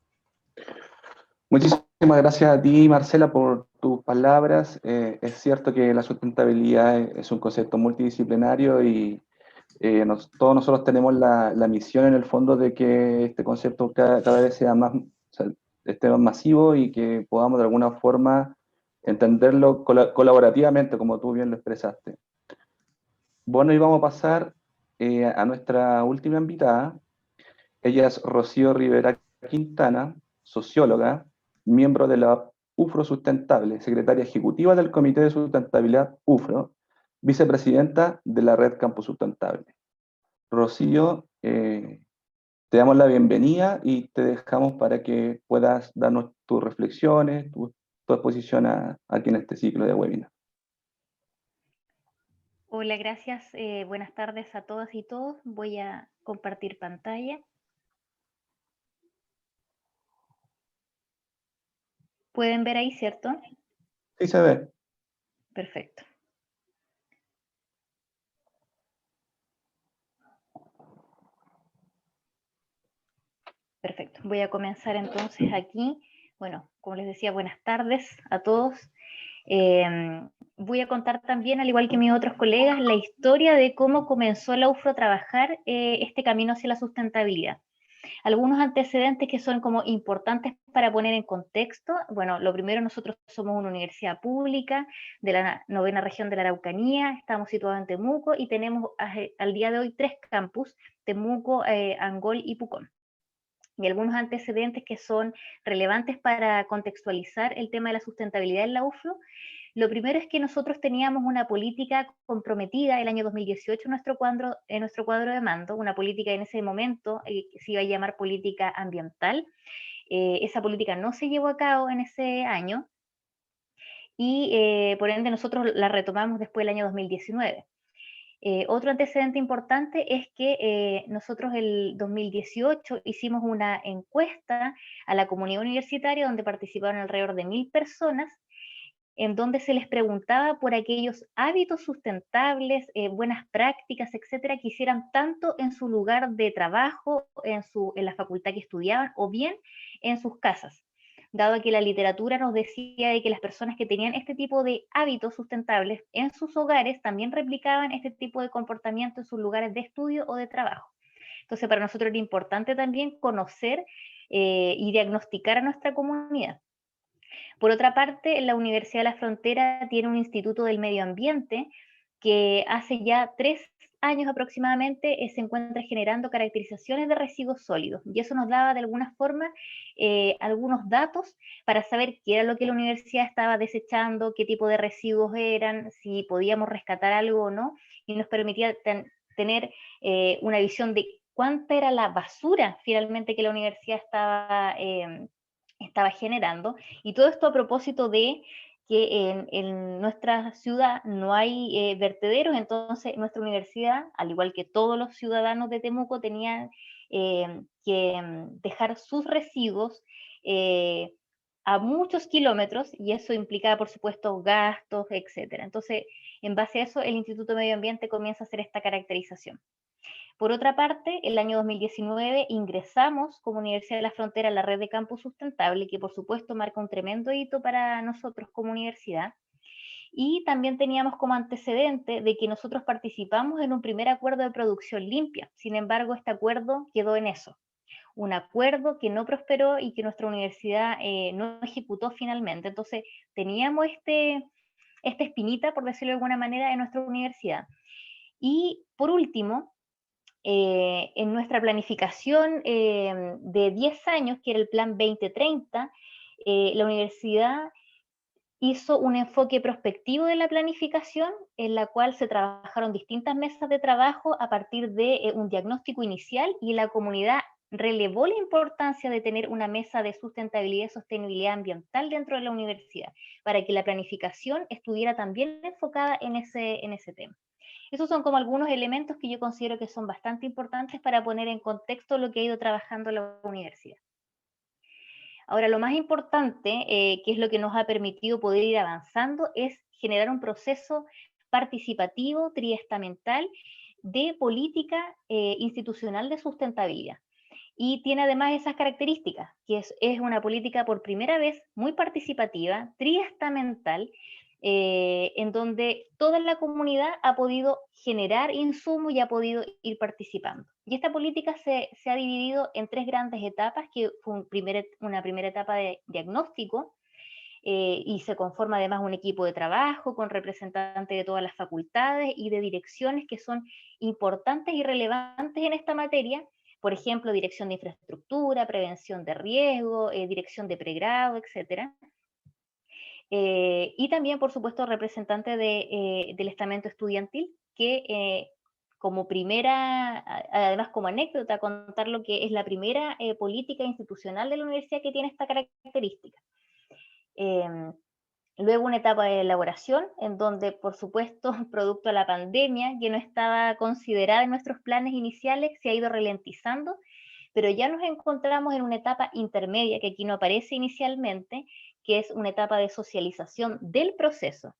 Speaker 1: Muchísimas gracias a ti, Marcela, por tus palabras. Es cierto que la sustentabilidad es un concepto multidisciplinario y todos nosotros tenemos la misión en el fondo de que este concepto cada vez sea más, o sea, esté más masivo y que podamos de alguna forma entenderlo colaborativamente, como tú bien lo expresaste. Bueno, y vamos a pasar a nuestra última invitada. Ella es Rocío Rivera Quintana, socióloga, miembro de la UFRO Sustentable, secretaria ejecutiva del Comité de Sustentabilidad UFRO, vicepresidenta de la Red Campus Sustentable. Rocío, te damos la bienvenida y te dejamos para que puedas darnos tus reflexiones, tu exposición aquí en este ciclo de webinar.
Speaker 5: Hola, gracias. Buenas tardes a todas y todos. Voy a compartir pantalla. ¿Pueden ver ahí, cierto?
Speaker 1: Sí, se ve.
Speaker 5: Perfecto. Perfecto. Voy a comenzar entonces aquí. Bueno, como les decía, buenas tardes a todos. Voy a contar también, al igual que mis otros colegas, la historia de cómo comenzó la UFRO a trabajar este camino hacia la sustentabilidad. Algunos antecedentes que son como importantes para poner en contexto. Bueno, lo primero, nosotros somos una universidad pública de la 9ª región de la Araucanía, estamos situados en Temuco y tenemos al día de hoy 3 campus, Temuco, Angol y Pucón. Y algunos antecedentes que son relevantes para contextualizar el tema de la sustentabilidad en la UFRO. Lo primero es que nosotros teníamos una política comprometida el año 2018 en nuestro cuadro de mando, una política en ese momento que se iba a llamar política ambiental. Esa política no se llevó a cabo en ese año y por ende nosotros la retomamos después del año 2019. Otro antecedente importante es que nosotros el 2018 hicimos una encuesta a la comunidad universitaria donde participaron alrededor de 1000 personas, en donde se les preguntaba por aquellos hábitos sustentables, buenas prácticas, etcétera, que hicieran tanto en su lugar de trabajo, en la facultad que estudiaban, o bien en sus casas. Dado que la literatura nos decía de que las personas que tenían este tipo de hábitos sustentables en sus hogares también replicaban este tipo de comportamiento en sus lugares de estudio o de trabajo. Entonces, para nosotros era importante también conocer y diagnosticar a nuestra comunidad. Por otra parte, la Universidad de la Frontera tiene un Instituto del Medio Ambiente que hace ya 3 años aproximadamente se encuentra generando caracterizaciones de residuos sólidos, y eso nos daba de alguna forma algunos datos para saber qué era lo que la universidad estaba desechando, qué tipo de residuos eran, si podíamos rescatar algo o no, y nos permitía tener una visión de cuánta era la basura finalmente que la universidad estaba generando, y todo esto a propósito de que en nuestra ciudad no hay vertederos, entonces nuestra universidad, al igual que todos los ciudadanos de Temuco, tenían que dejar sus residuos a muchos kilómetros, y eso implicaba, por supuesto, gastos, etc. Entonces, en base a eso, el Instituto de Medio Ambiente comienza a hacer esta caracterización. Por otra parte, el año 2019 ingresamos como Universidad de la Frontera a la red de campus sustentable, que por supuesto marca un tremendo hito para nosotros como universidad. Y también teníamos como antecedente de que nosotros participamos en un primer acuerdo de producción limpia. Sin embargo, este acuerdo quedó en eso. Un acuerdo que no prosperó y que nuestra universidad no ejecutó finalmente. Entonces, teníamos esta espinita, por decirlo de alguna manera, en nuestra universidad. Y por último, en nuestra planificación de 10 años, que era el Plan 2030, la universidad hizo un enfoque prospectivo de la planificación, en la cual se trabajaron distintas mesas de trabajo a partir de un diagnóstico inicial, y la comunidad relevó la importancia de tener una mesa de sustentabilidad y sostenibilidad ambiental dentro de la universidad, para que la planificación estuviera también enfocada en ese tema. Esos son como algunos elementos que yo considero que son bastante importantes para poner en contexto lo que ha ido trabajando la universidad. Ahora, lo más importante, que es lo que nos ha permitido poder ir avanzando, es generar un proceso participativo, triestamental, de política institucional de sustentabilidad. Y tiene además esas características, que es una política por primera vez muy participativa, triestamental, en donde toda la comunidad ha podido generar insumos y ha podido ir participando. Y esta política se ha dividido en 3 grandes etapas, que fue una primera etapa de diagnóstico, y se conforma además un equipo de trabajo con representantes de todas las facultades y de direcciones que son importantes y relevantes en esta materia. Por ejemplo, dirección de infraestructura, prevención de riesgo, dirección de pregrado, etc. Y también, por supuesto, representante del estamento estudiantil, que como primera, además como anécdota, contar lo que es la primera política institucional de la universidad que tiene esta característica. Luego una etapa de elaboración, en donde, por supuesto, producto de la pandemia, que no estaba considerada en nuestros planes iniciales, se ha ido ralentizando, pero ya nos encontramos en una etapa intermedia, que aquí no aparece inicialmente, que es una etapa de socialización del proceso.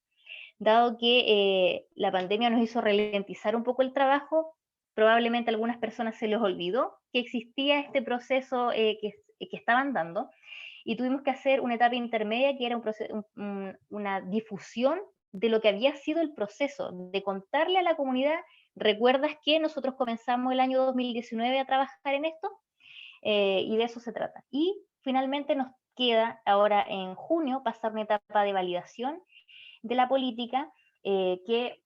Speaker 5: Dado que la pandemia nos hizo ralentizar un poco el trabajo, probablemente a algunas personas se les olvidó que existía este proceso que estaban dando, y tuvimos que hacer una etapa intermedia que era una difusión de lo que había sido el proceso, de contarle a la comunidad. ¿Recuerdas que nosotros comenzamos el año 2019 a trabajar en esto? Y de eso se trata. Y finalmente nos queda ahora en junio pasar una etapa de validación de la política, que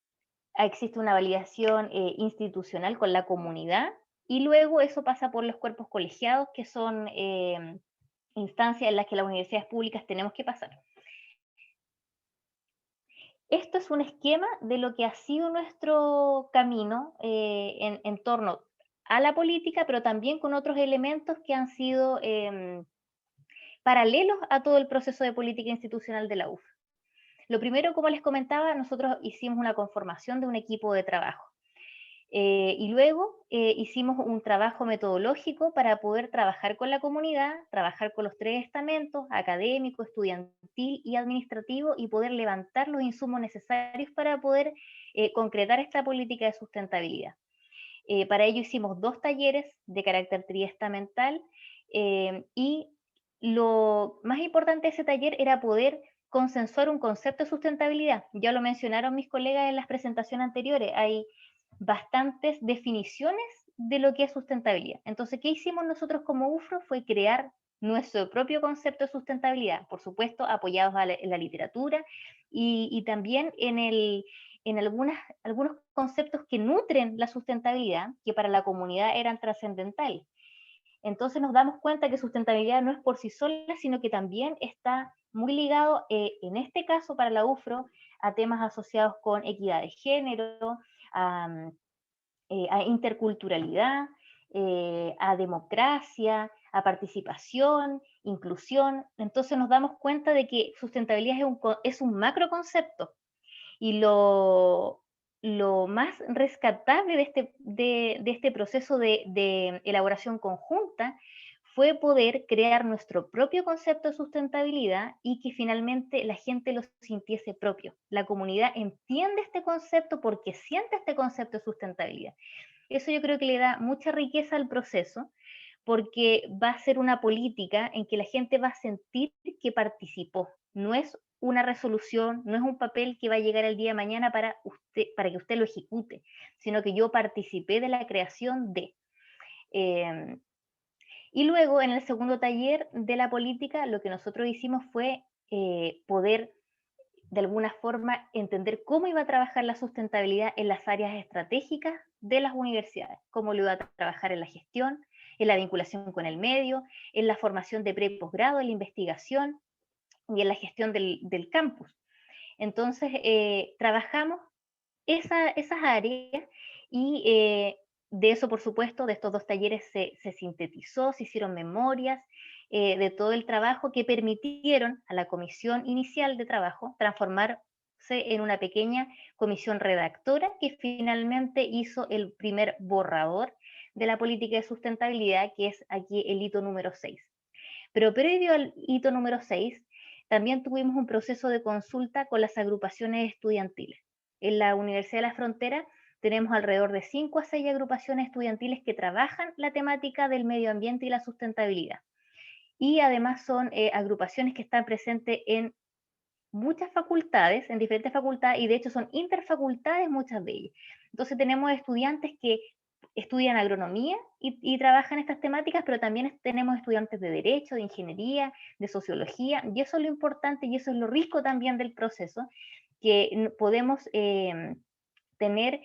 Speaker 5: existe una validación institucional con la comunidad, y luego eso pasa por los cuerpos colegiados, que son instancias en las que las universidades públicas tenemos que pasar. Esto es un esquema de lo que ha sido nuestro camino en torno a la política, pero también con otros elementos que han sido paralelos a todo el proceso de política institucional de la UF. Lo primero, como les comentaba, nosotros hicimos una conformación de un equipo de trabajo. Y luego hicimos un trabajo metodológico para poder trabajar con la comunidad, trabajar con los 3 estamentos, académico, estudiantil y administrativo, y poder levantar los insumos necesarios para poder concretar esta política de sustentabilidad. Para ello hicimos 2 talleres de carácter triestamental, y lo más importante de ese taller era poder consensuar un concepto de sustentabilidad. Ya lo mencionaron mis colegas en las presentaciones anteriores, hay bastantes definiciones de lo que es sustentabilidad. Entonces, ¿qué hicimos nosotros como UFRO? Fue crear nuestro propio concepto de sustentabilidad, por supuesto, apoyados en la literatura y también en algunos conceptos que nutren la sustentabilidad, que para la comunidad eran trascendentales. Entonces nos damos cuenta que sustentabilidad no es por sí sola, sino que también está muy ligado, en este caso para la UFRO, a temas asociados con equidad de género, a interculturalidad, a democracia, a participación, inclusión. Entonces nos damos cuenta de que sustentabilidad es un macro concepto, y lo más rescatable de este proceso de elaboración conjunta fue poder crear nuestro propio concepto de sustentabilidad y que finalmente la gente lo sintiese propio. La comunidad entiende este concepto porque siente este concepto de sustentabilidad. Eso yo creo que le da mucha riqueza al proceso, porque va a ser una política en que la gente va a sentir que participó. No es una resolución, no es un papel que va a llegar el día de mañana para que usted lo ejecute, sino que yo participé de la creación de. Y luego, en el segundo taller de la política, lo que nosotros hicimos fue poder, de alguna forma, entender cómo iba a trabajar la sustentabilidad en las áreas estratégicas de las universidades, cómo lo iba a trabajar en la gestión, en la vinculación con el medio, en la formación de pre y posgrado, en la investigación y en la gestión del campus. Entonces, trabajamos esas áreas y de eso, por supuesto, de estos 2 talleres se sintetizó, se hicieron memorias de todo el trabajo que permitieron a la comisión inicial de trabajo transformarse en una pequeña comisión redactora que finalmente hizo el primer borrador de la política de sustentabilidad, que es aquí el hito número 6. Pero previo al hito número 6, también tuvimos un proceso de consulta con las agrupaciones estudiantiles. En la Universidad de la Frontera tenemos alrededor de 5 a 6 agrupaciones estudiantiles que trabajan la temática del medio ambiente y la sustentabilidad. Y además son agrupaciones que están presentes en muchas facultades, en diferentes facultades, y de hecho son interfacultades muchas de ellas. Entonces tenemos estudiantes que estudian agronomía y trabajan estas temáticas, pero también tenemos estudiantes de derecho, de ingeniería, de sociología, y eso es lo importante y eso es lo rico también del proceso, que podemos tener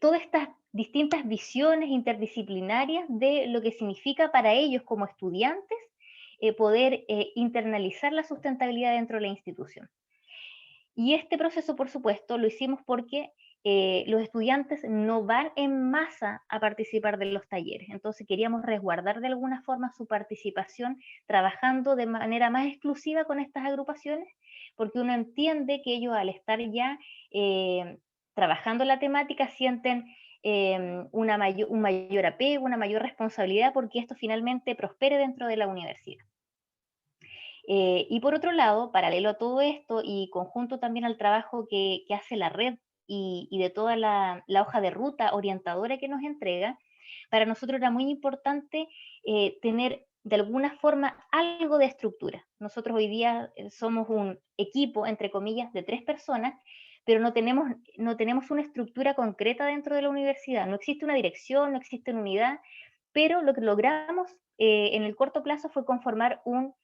Speaker 5: todas estas distintas visiones interdisciplinarias de lo que significa para ellos como estudiantes poder internalizar la sustentabilidad dentro de la institución. Y este proceso, por supuesto, lo hicimos porque los estudiantes no van en masa a participar de los talleres. Entonces queríamos resguardar de alguna forma su participación trabajando de manera más exclusiva con estas agrupaciones, porque uno entiende que ellos al estar ya trabajando la temática sienten un mayor apego, una mayor responsabilidad porque esto finalmente prospere dentro de la universidad. Y por otro lado, paralelo a todo esto y conjunto también al trabajo que hace la red y de toda la hoja de ruta orientadora que nos entrega, para nosotros era muy importante tener de alguna forma algo de estructura. Nosotros hoy día somos un equipo, entre comillas, de 3 personas, pero no tenemos una estructura concreta dentro de la universidad. No existe una dirección, no existe una unidad, pero lo que logramos en el corto plazo fue conformar un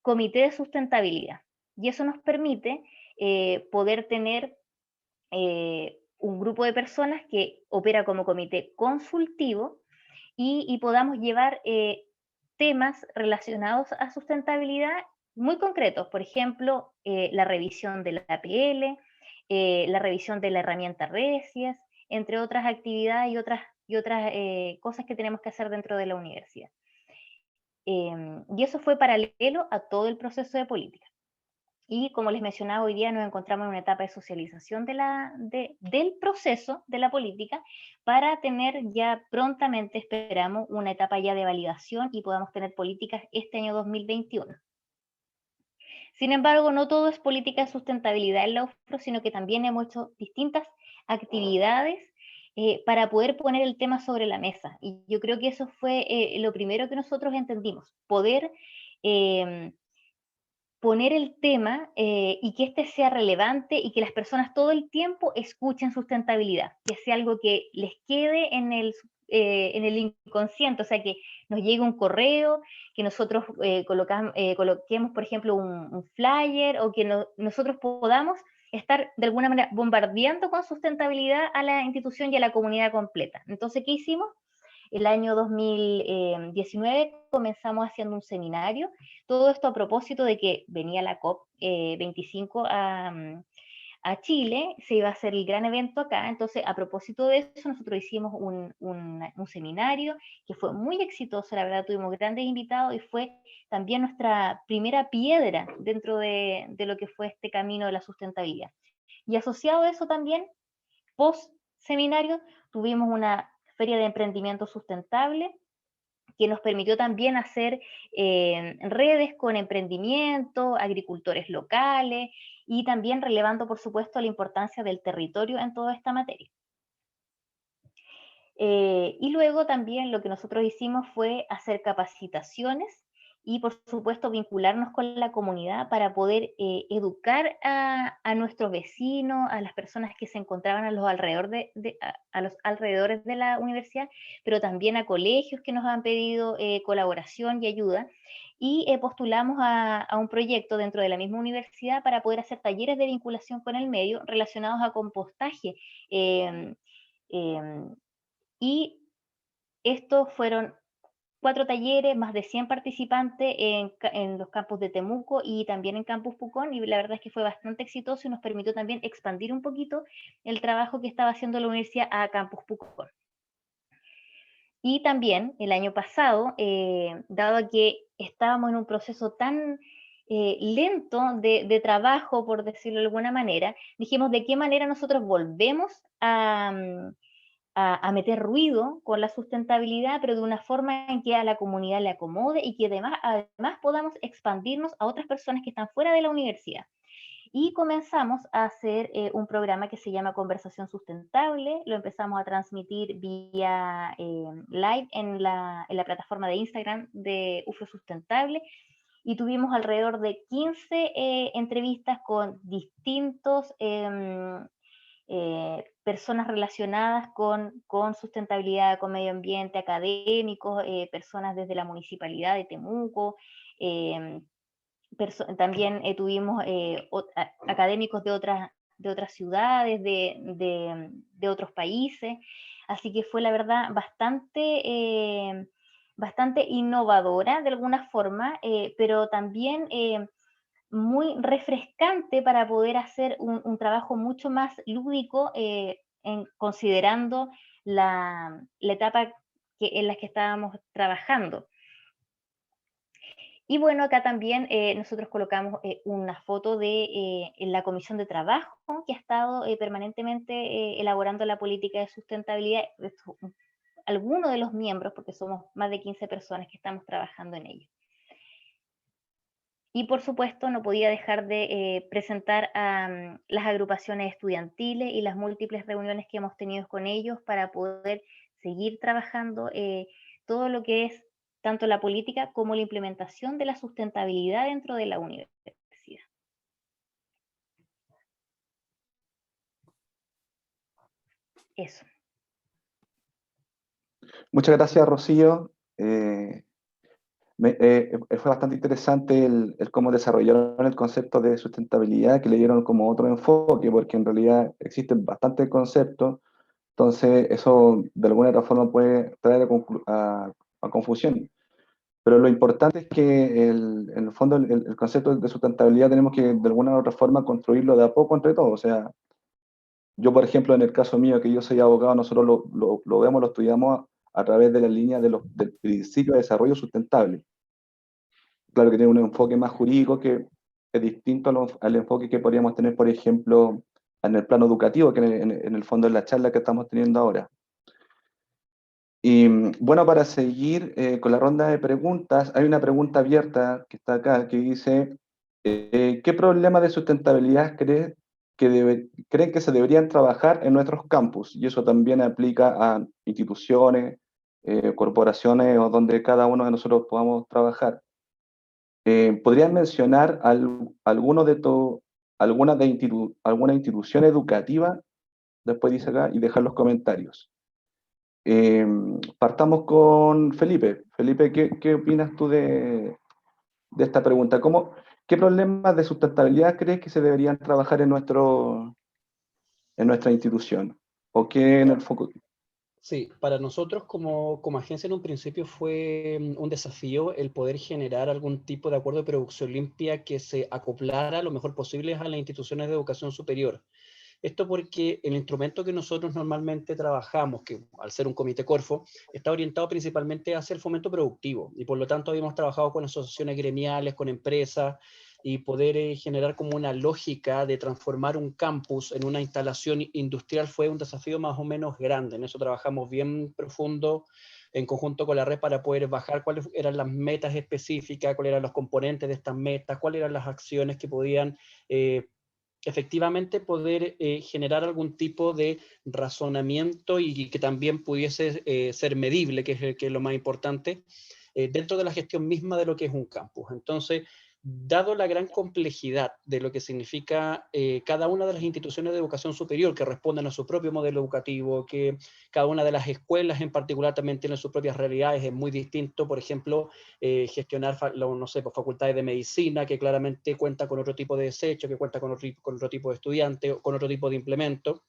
Speaker 5: comité de sustentabilidad. Y eso nos permite poder tener un grupo de personas que opera como comité consultivo y podamos llevar temas relacionados a sustentabilidad muy concretos. Por ejemplo, la revisión de la APL, la revisión de la herramienta RESIES, entre otras actividades y otras cosas que tenemos que hacer dentro de la universidad. Y eso fue paralelo a todo el proceso de política. Y como les mencionaba, hoy día nos encontramos en una etapa de socialización del proceso de la política para tener ya prontamente, esperamos, una etapa ya de validación y podamos tener políticas este año 2021. Sin embargo, no todo es política de sustentabilidad en la UFRO, sino que también hemos hecho distintas actividades para poder poner el tema sobre la mesa. Y yo creo que eso fue lo primero que nosotros entendimos, poder poner el tema y que este sea relevante y que las personas todo el tiempo escuchen sustentabilidad, que sea algo que les quede en el inconsciente, o sea, que nos llegue un correo, que nosotros coloquemos, por ejemplo, un flyer o que nosotros podamos estar de alguna manera bombardeando con sustentabilidad a la institución y a la comunidad completa. Entonces, ¿qué hicimos? El año 2019 comenzamos haciendo un seminario, todo esto a propósito de que venía la COP25 a Chile, se iba a hacer el gran evento acá. Entonces, a propósito de eso, nosotros hicimos un seminario que fue muy exitoso, la verdad, tuvimos grandes invitados y fue también nuestra primera piedra dentro de lo que fue este camino de la sustentabilidad. Y asociado a eso también, post seminario, tuvimos una feria de emprendimiento sustentable que nos permitió también hacer redes con emprendimiento, agricultores locales y también relevando, por supuesto, la importancia del territorio en toda esta materia. Y luego también lo que nosotros hicimos fue hacer capacitaciones y por supuesto vincularnos con la comunidad para poder educar a nuestros vecinos, a las personas que se encontraban a los alrededores de la universidad, pero también a colegios que nos han pedido colaboración y ayuda. Y postulamos a un proyecto dentro de la misma universidad para poder hacer talleres de vinculación con el medio relacionados a compostaje. Y estos fueron 4 talleres, más de 100 participantes en los campus de Temuco y también en Campus Pucón, y la verdad es que fue bastante exitoso y nos permitió también expandir un poquito el trabajo que estaba haciendo la universidad a Campus Pucón. Y también el año pasado, dado que estábamos en un proceso tan lento de trabajo, por decirlo de alguna manera, dijimos de qué manera nosotros volvemos a meter ruido con la sustentabilidad, pero de una forma en que a la comunidad le acomode y que además podamos expandirnos a otras personas que están fuera de la universidad. Y comenzamos a hacer un programa que se llama Conversación Sustentable, lo empezamos a transmitir vía live en la plataforma de Instagram de UFRO Sustentable, y tuvimos alrededor de 15 entrevistas con distintos personas relacionadas con sustentabilidad, con medio ambiente, académicos, personas desde la municipalidad de Temuco, también tuvimos académicos de otras ciudades, de otros países, así que fue la verdad bastante innovadora de alguna forma, pero también muy refrescante para poder hacer un trabajo mucho más lúdico considerando la etapa en la que estábamos trabajando. Y bueno, acá también nosotros colocamos una foto de la comisión de trabajo que ha estado permanentemente elaborando la política de sustentabilidad, algunos de los miembros, porque somos más de 15 personas que estamos trabajando en ello. Y por supuesto no podía dejar de presentar a las agrupaciones estudiantiles y las múltiples reuniones que hemos tenido con ellos para poder seguir trabajando todo lo que es tanto la política como la implementación de la sustentabilidad dentro de la universidad. Eso.
Speaker 1: Muchas gracias, Rocío. Fue bastante interesante el cómo desarrollaron el concepto de sustentabilidad, que le dieron como otro enfoque, porque en realidad existen bastantes conceptos, entonces eso de alguna otra forma puede traer a confusión. Pero lo importante es que en el fondo el concepto de sustentabilidad tenemos que de alguna u otra forma construirlo de a poco entre todos. O sea, yo por ejemplo en el caso mío, que yo soy abogado, nosotros lo vemos, lo estudiamos a través de la línea del principio de desarrollo sustentable. Claro que tiene un enfoque más jurídico que es distinto al enfoque que podríamos tener, por ejemplo, en el plano educativo, que en el fondo es la charla que estamos teniendo ahora. Y bueno, para seguir con la ronda de preguntas, hay una pregunta abierta que está acá, que dice, ¿qué problemas de sustentabilidad creen que se deberían trabajar en nuestros campus? Y eso también aplica a instituciones, corporaciones o donde cada uno de nosotros podamos trabajar. ¿Podrían mencionar alguna institución educativa? Después dice acá, y dejar los comentarios. Partamos con Felipe. Felipe, ¿qué opinas tú de esta pregunta? ¿Qué problemas de sustentabilidad crees que se deberían trabajar en nuestra institución? ¿O qué en el foco?
Speaker 2: Sí, para nosotros como agencia en un principio fue un desafío el poder generar algún tipo de acuerdo de producción limpia que se acoplara lo mejor posible a las instituciones de educación superior. Esto porque el instrumento que nosotros normalmente trabajamos, que al ser un comité Corfo, está orientado principalmente hacia el fomento productivo, y por lo tanto habíamos trabajado con asociaciones gremiales, con empresas, y poder generar como una lógica de transformar un campus en una instalación industrial fue un desafío más o menos grande. En eso trabajamos bien profundo en conjunto con la red para poder bajar cuáles eran las metas específicas, cuáles eran los componentes de estas metas, cuáles eran las acciones que podían efectivamente poder generar algún tipo de razonamiento y que también pudiese ser medible, que es lo más importante, dentro de la gestión misma de lo que es un campus. Entonces, dado la gran complejidad de lo que significa cada una de las instituciones de educación superior que responden a su propio modelo educativo, que cada una de las escuelas en particular también tiene sus propias realidades, es muy distinto, por ejemplo, gestionar, no sé, pues, facultades de medicina, que claramente cuenta con otro tipo de desecho, que cuenta con otro tipo de estudiantes, con otro tipo de implementos,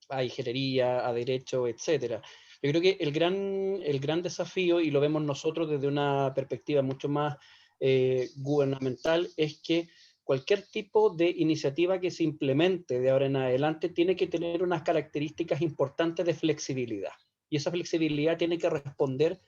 Speaker 2: a ingeniería, a derecho, etcétera. Yo creo que el gran desafío, y lo vemos nosotros desde una perspectiva mucho más gubernamental, es que cualquier tipo de iniciativa que se implemente de ahora en adelante tiene que tener unas características importantes de flexibilidad. Y esa flexibilidad tiene que responder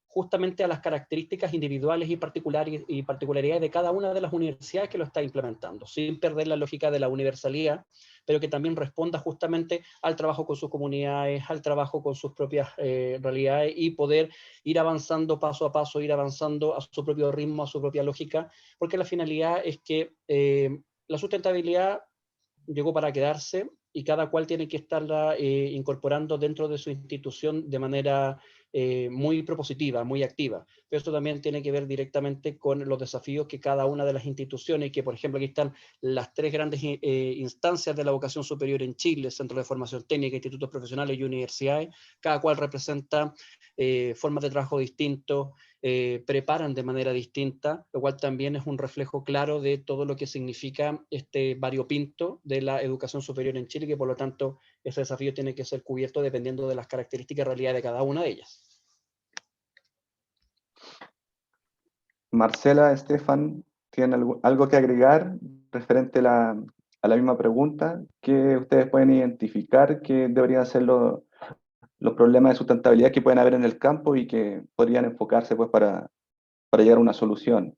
Speaker 2: justamente a las características individuales y particularidades de cada una de las universidades que lo está implementando, sin perder la lógica de la universalidad, pero que también responda justamente al trabajo con sus comunidades, al trabajo con sus propias realidades, y poder ir avanzando paso a paso, ir avanzando a su propio ritmo, a su propia lógica, porque la finalidad es que la sustentabilidad llegó para quedarse y cada cual tiene que estarla incorporando dentro de su institución de manera muy propositiva, muy activa. Pero esto también tiene que ver directamente con los desafíos que cada una de las instituciones, que por ejemplo aquí están las tres grandes instancias de la educación superior en Chile: Centros de Formación Técnica, Institutos Profesionales y Universidades, cada cual representa formas de trabajo distintos, preparan de manera distinta, lo cual también es un reflejo claro de todo lo que significa este variopinto de la educación superior en Chile, que por lo tanto ese desafío tiene que ser cubierto dependiendo de las características y realidades de cada una de ellas.
Speaker 1: Marcela, Estefan, ¿tienen algo que agregar referente a la misma pregunta? ¿Qué ustedes pueden identificar que deberían ser los problemas de sustentabilidad que pueden haber en el campo y que podrían enfocarse pues, para llegar a una solución?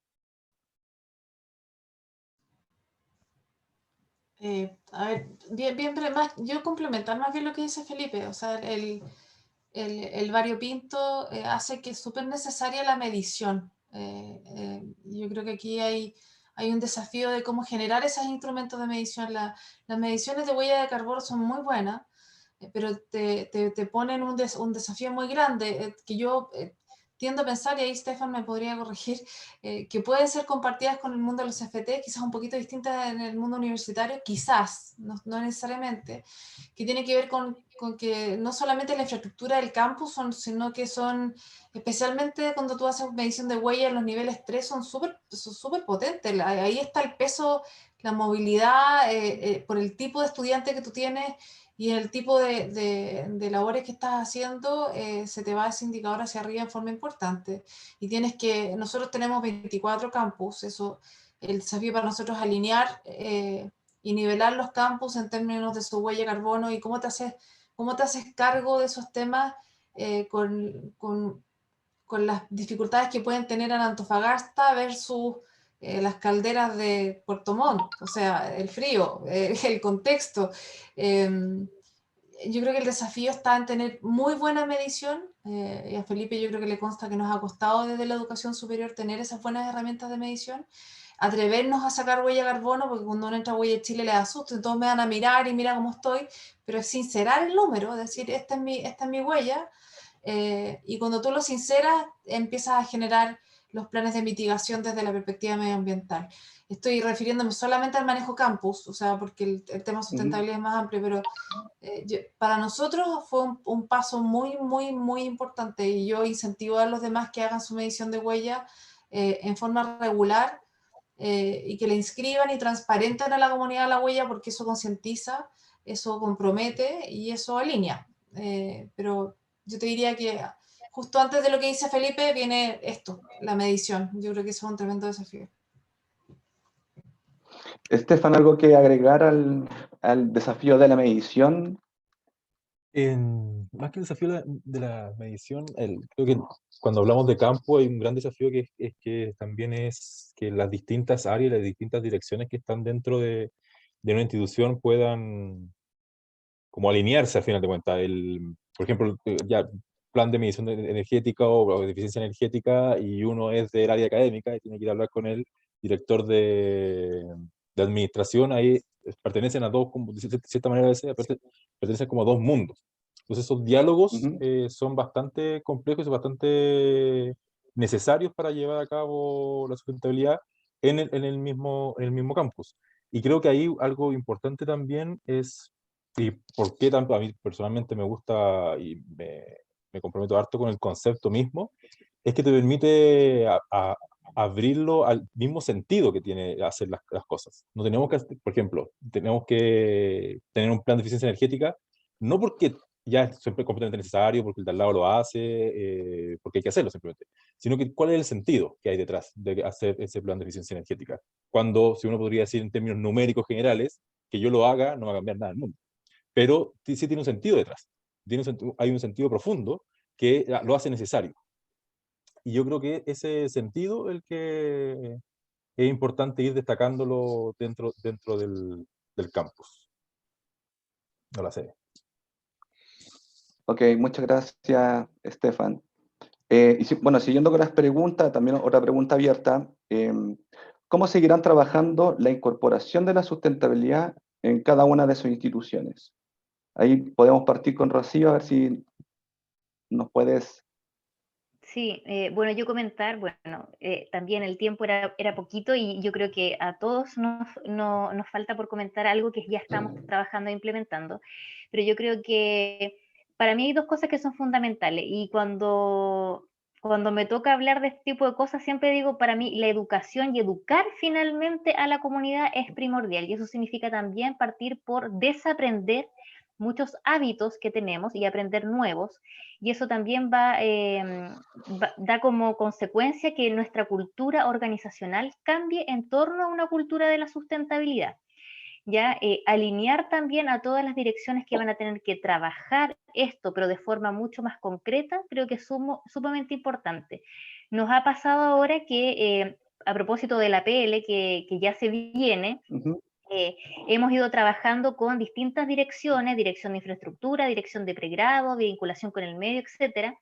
Speaker 4: A ver, bien, más, yo complementar más bien lo que dice Felipe, o sea, el variopinto hace que es súper necesaria la medición. Yo creo que aquí hay un desafío de cómo generar esos instrumentos de medición. Las mediciones de huella de carbono son muy buenas, pero te ponen un desafío muy grande, que yo tiendo a pensar, y ahí Stefan me podría corregir, que pueden ser compartidas con el mundo de los FT, quizás un poquito distintas en el mundo universitario, quizás, no necesariamente, que tiene que ver con que no solamente la infraestructura del campus, sino que son, especialmente cuando tú haces medición de huella en los niveles 3, son súper potentes. Ahí está el peso, la movilidad, por el tipo de estudiante que tú tienes y el tipo de labores que estás haciendo, se te va ese indicador hacia arriba en forma importante. Y nosotros tenemos 24 campus, eso, el desafío para nosotros es alinear y nivelar los campus en términos de su huella de carbono y cómo te haces cargo de esos temas con las dificultades que pueden tener en Antofagasta versus las calderas de Puerto Montt, o sea, el frío, el contexto. Yo creo que el desafío está en tener muy buena medición, y a Felipe yo creo que le consta que nos ha costado desde la educación superior tener esas buenas herramientas de medición, atrevernos a sacar huella de carbono, porque cuando uno entra a Huella de Chile le da susto, entonces me van a mirar y mira cómo estoy, pero es sincerar el número, es decir, esta es mi huella, y cuando tú lo sinceras, empiezas a generar los planes de mitigación desde la perspectiva medioambiental. Estoy refiriéndome solamente al manejo campus, o sea, porque el tema sustentabilidad es más amplio, pero para nosotros fue un paso muy importante, y yo incentivo a los demás que hagan su medición de huella en forma regular, y que le inscriban y transparenten a la comunidad la huella, porque eso concientiza, eso compromete y eso alinea. Pero Yo te diría que justo antes de lo que dice Felipe viene esto, la medición. Yo creo que eso es un tremendo desafío.
Speaker 1: Estefan, ¿algo que agregar al desafío de la medición?
Speaker 3: Más que el desafío de la medición, creo que cuando hablamos de campo hay un gran desafío es que también es que las distintas áreas, las distintas direcciones que están dentro de una institución puedan como alinearse al final de cuentas. Por ejemplo, ya plan de medición energética o de eficiencia energética, y uno es del área académica y tiene que ir a hablar con el director de administración. Ahí pertenecen a dos, como de cierta manera, a veces pertenecen como a dos mundos. Entonces esos diálogos son bastante complejos y bastante necesarios para llevar a cabo la sustentabilidad en el mismo campus. Y creo que ahí algo importante también es, y por qué tanto a mí personalmente me gusta y me comprometo harto con el concepto mismo, es que te permite abrirlo al mismo sentido que tiene hacer las cosas. No tenemos que, por ejemplo, tenemos que tener un plan de eficiencia energética, no porque ya es siempre completamente necesario, porque el de al lado lo hace, porque hay que hacerlo simplemente, sino que cuál es el sentido que hay detrás de hacer ese plan de eficiencia energética. Cuando, si uno podría decir en términos numéricos generales, que yo lo haga no va a cambiar nada en el mundo, pero sí tiene un sentido detrás. Hay un sentido profundo que lo hace necesario. Y yo creo que ese sentido el que es importante ir destacándolo dentro del campus. No la sé.
Speaker 1: Ok, muchas gracias, Estefan. Bueno, siguiendo con las preguntas, también otra pregunta abierta. ¿Cómo seguirán trabajando la incorporación de la sustentabilidad en cada una de sus instituciones? Ahí podemos partir con Rocío, a ver si nos puedes...
Speaker 5: Sí, bueno, yo comentar, bueno, también el tiempo era poquito y yo creo que a todos nos falta por comentar algo que ya estamos trabajando e implementando, pero yo creo que para mí hay dos cosas que son fundamentales y cuando me toca hablar de este tipo de cosas siempre digo, para mí la educación y educar finalmente a la comunidad es primordial y eso significa también partir por desaprender muchos hábitos que tenemos y aprender nuevos y eso también da como consecuencia que nuestra cultura organizacional cambie en torno a una cultura de la sustentabilidad. Ya alinear también a todas las direcciones que van a tener que trabajar esto, pero de forma mucho más concreta, creo que es sumamente importante. Nos ha pasado ahora que, a propósito de la PL, que ya se viene, hemos ido trabajando con distintas direcciones, dirección de infraestructura, dirección de pregrado, vinculación con el medio, etcétera,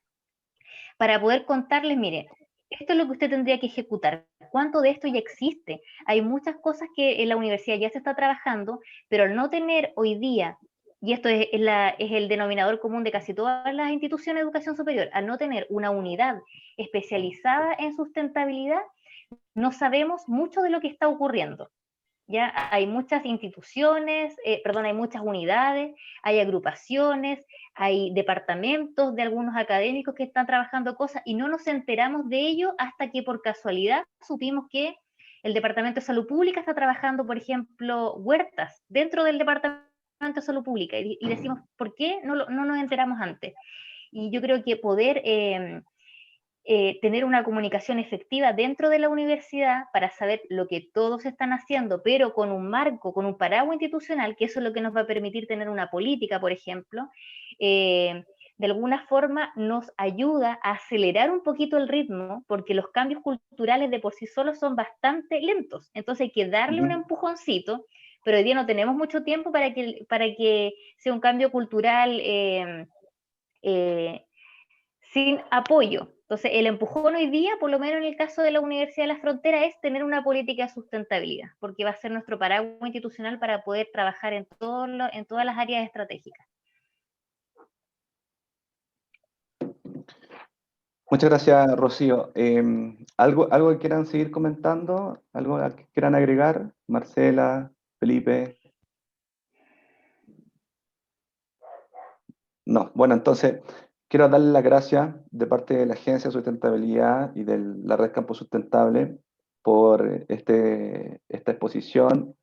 Speaker 5: para poder contarles, mire, esto es lo que usted tendría que ejecutar. ¿Cuánto de esto ya existe? Hay muchas cosas que en la universidad ya se está trabajando, pero al no tener hoy día, y esto es el denominador común de casi todas las instituciones de educación superior, al no tener una unidad especializada en sustentabilidad, no sabemos mucho de lo que está ocurriendo. Ya hay muchas instituciones, hay muchas unidades, hay agrupaciones, hay departamentos de algunos académicos que están trabajando cosas y no nos enteramos de ello hasta que por casualidad supimos que el Departamento de Salud Pública está trabajando, por ejemplo, huertas dentro del Departamento de Salud Pública y decimos, ¿por qué no nos enteramos antes? Y yo creo que poder tener una comunicación efectiva dentro de la universidad para saber lo que todos están haciendo, pero con un marco, con un paraguas institucional, que eso es lo que nos va a permitir tener una política, por ejemplo, de alguna forma nos ayuda a acelerar un poquito el ritmo, porque los cambios culturales de por sí solos son bastante lentos, entonces hay que darle un empujoncito, pero hoy día no tenemos mucho tiempo para que sea un cambio cultural sin apoyo. Entonces, el empujón hoy día, por lo menos en el caso de la Universidad de la Frontera, es tener una política de sustentabilidad, porque va a ser nuestro paraguas institucional para poder trabajar en todas las áreas estratégicas.
Speaker 1: Muchas gracias, Rocío. ¿Algo que quieran seguir comentando? ¿Algo que quieran agregar? Marcela, Felipe. No, bueno, entonces quiero darle las gracias de parte de la Agencia de Sustentabilidad y de la Red Campo Sustentable por esta exposición,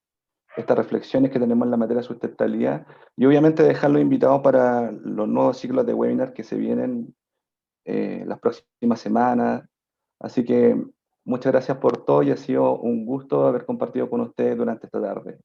Speaker 1: estas reflexiones que tenemos en la materia de sustentabilidad y obviamente dejarlos invitados para los nuevos ciclos de webinar que se vienen las próximas semanas. Así que muchas gracias por todo y ha sido un gusto haber compartido con ustedes durante esta tarde.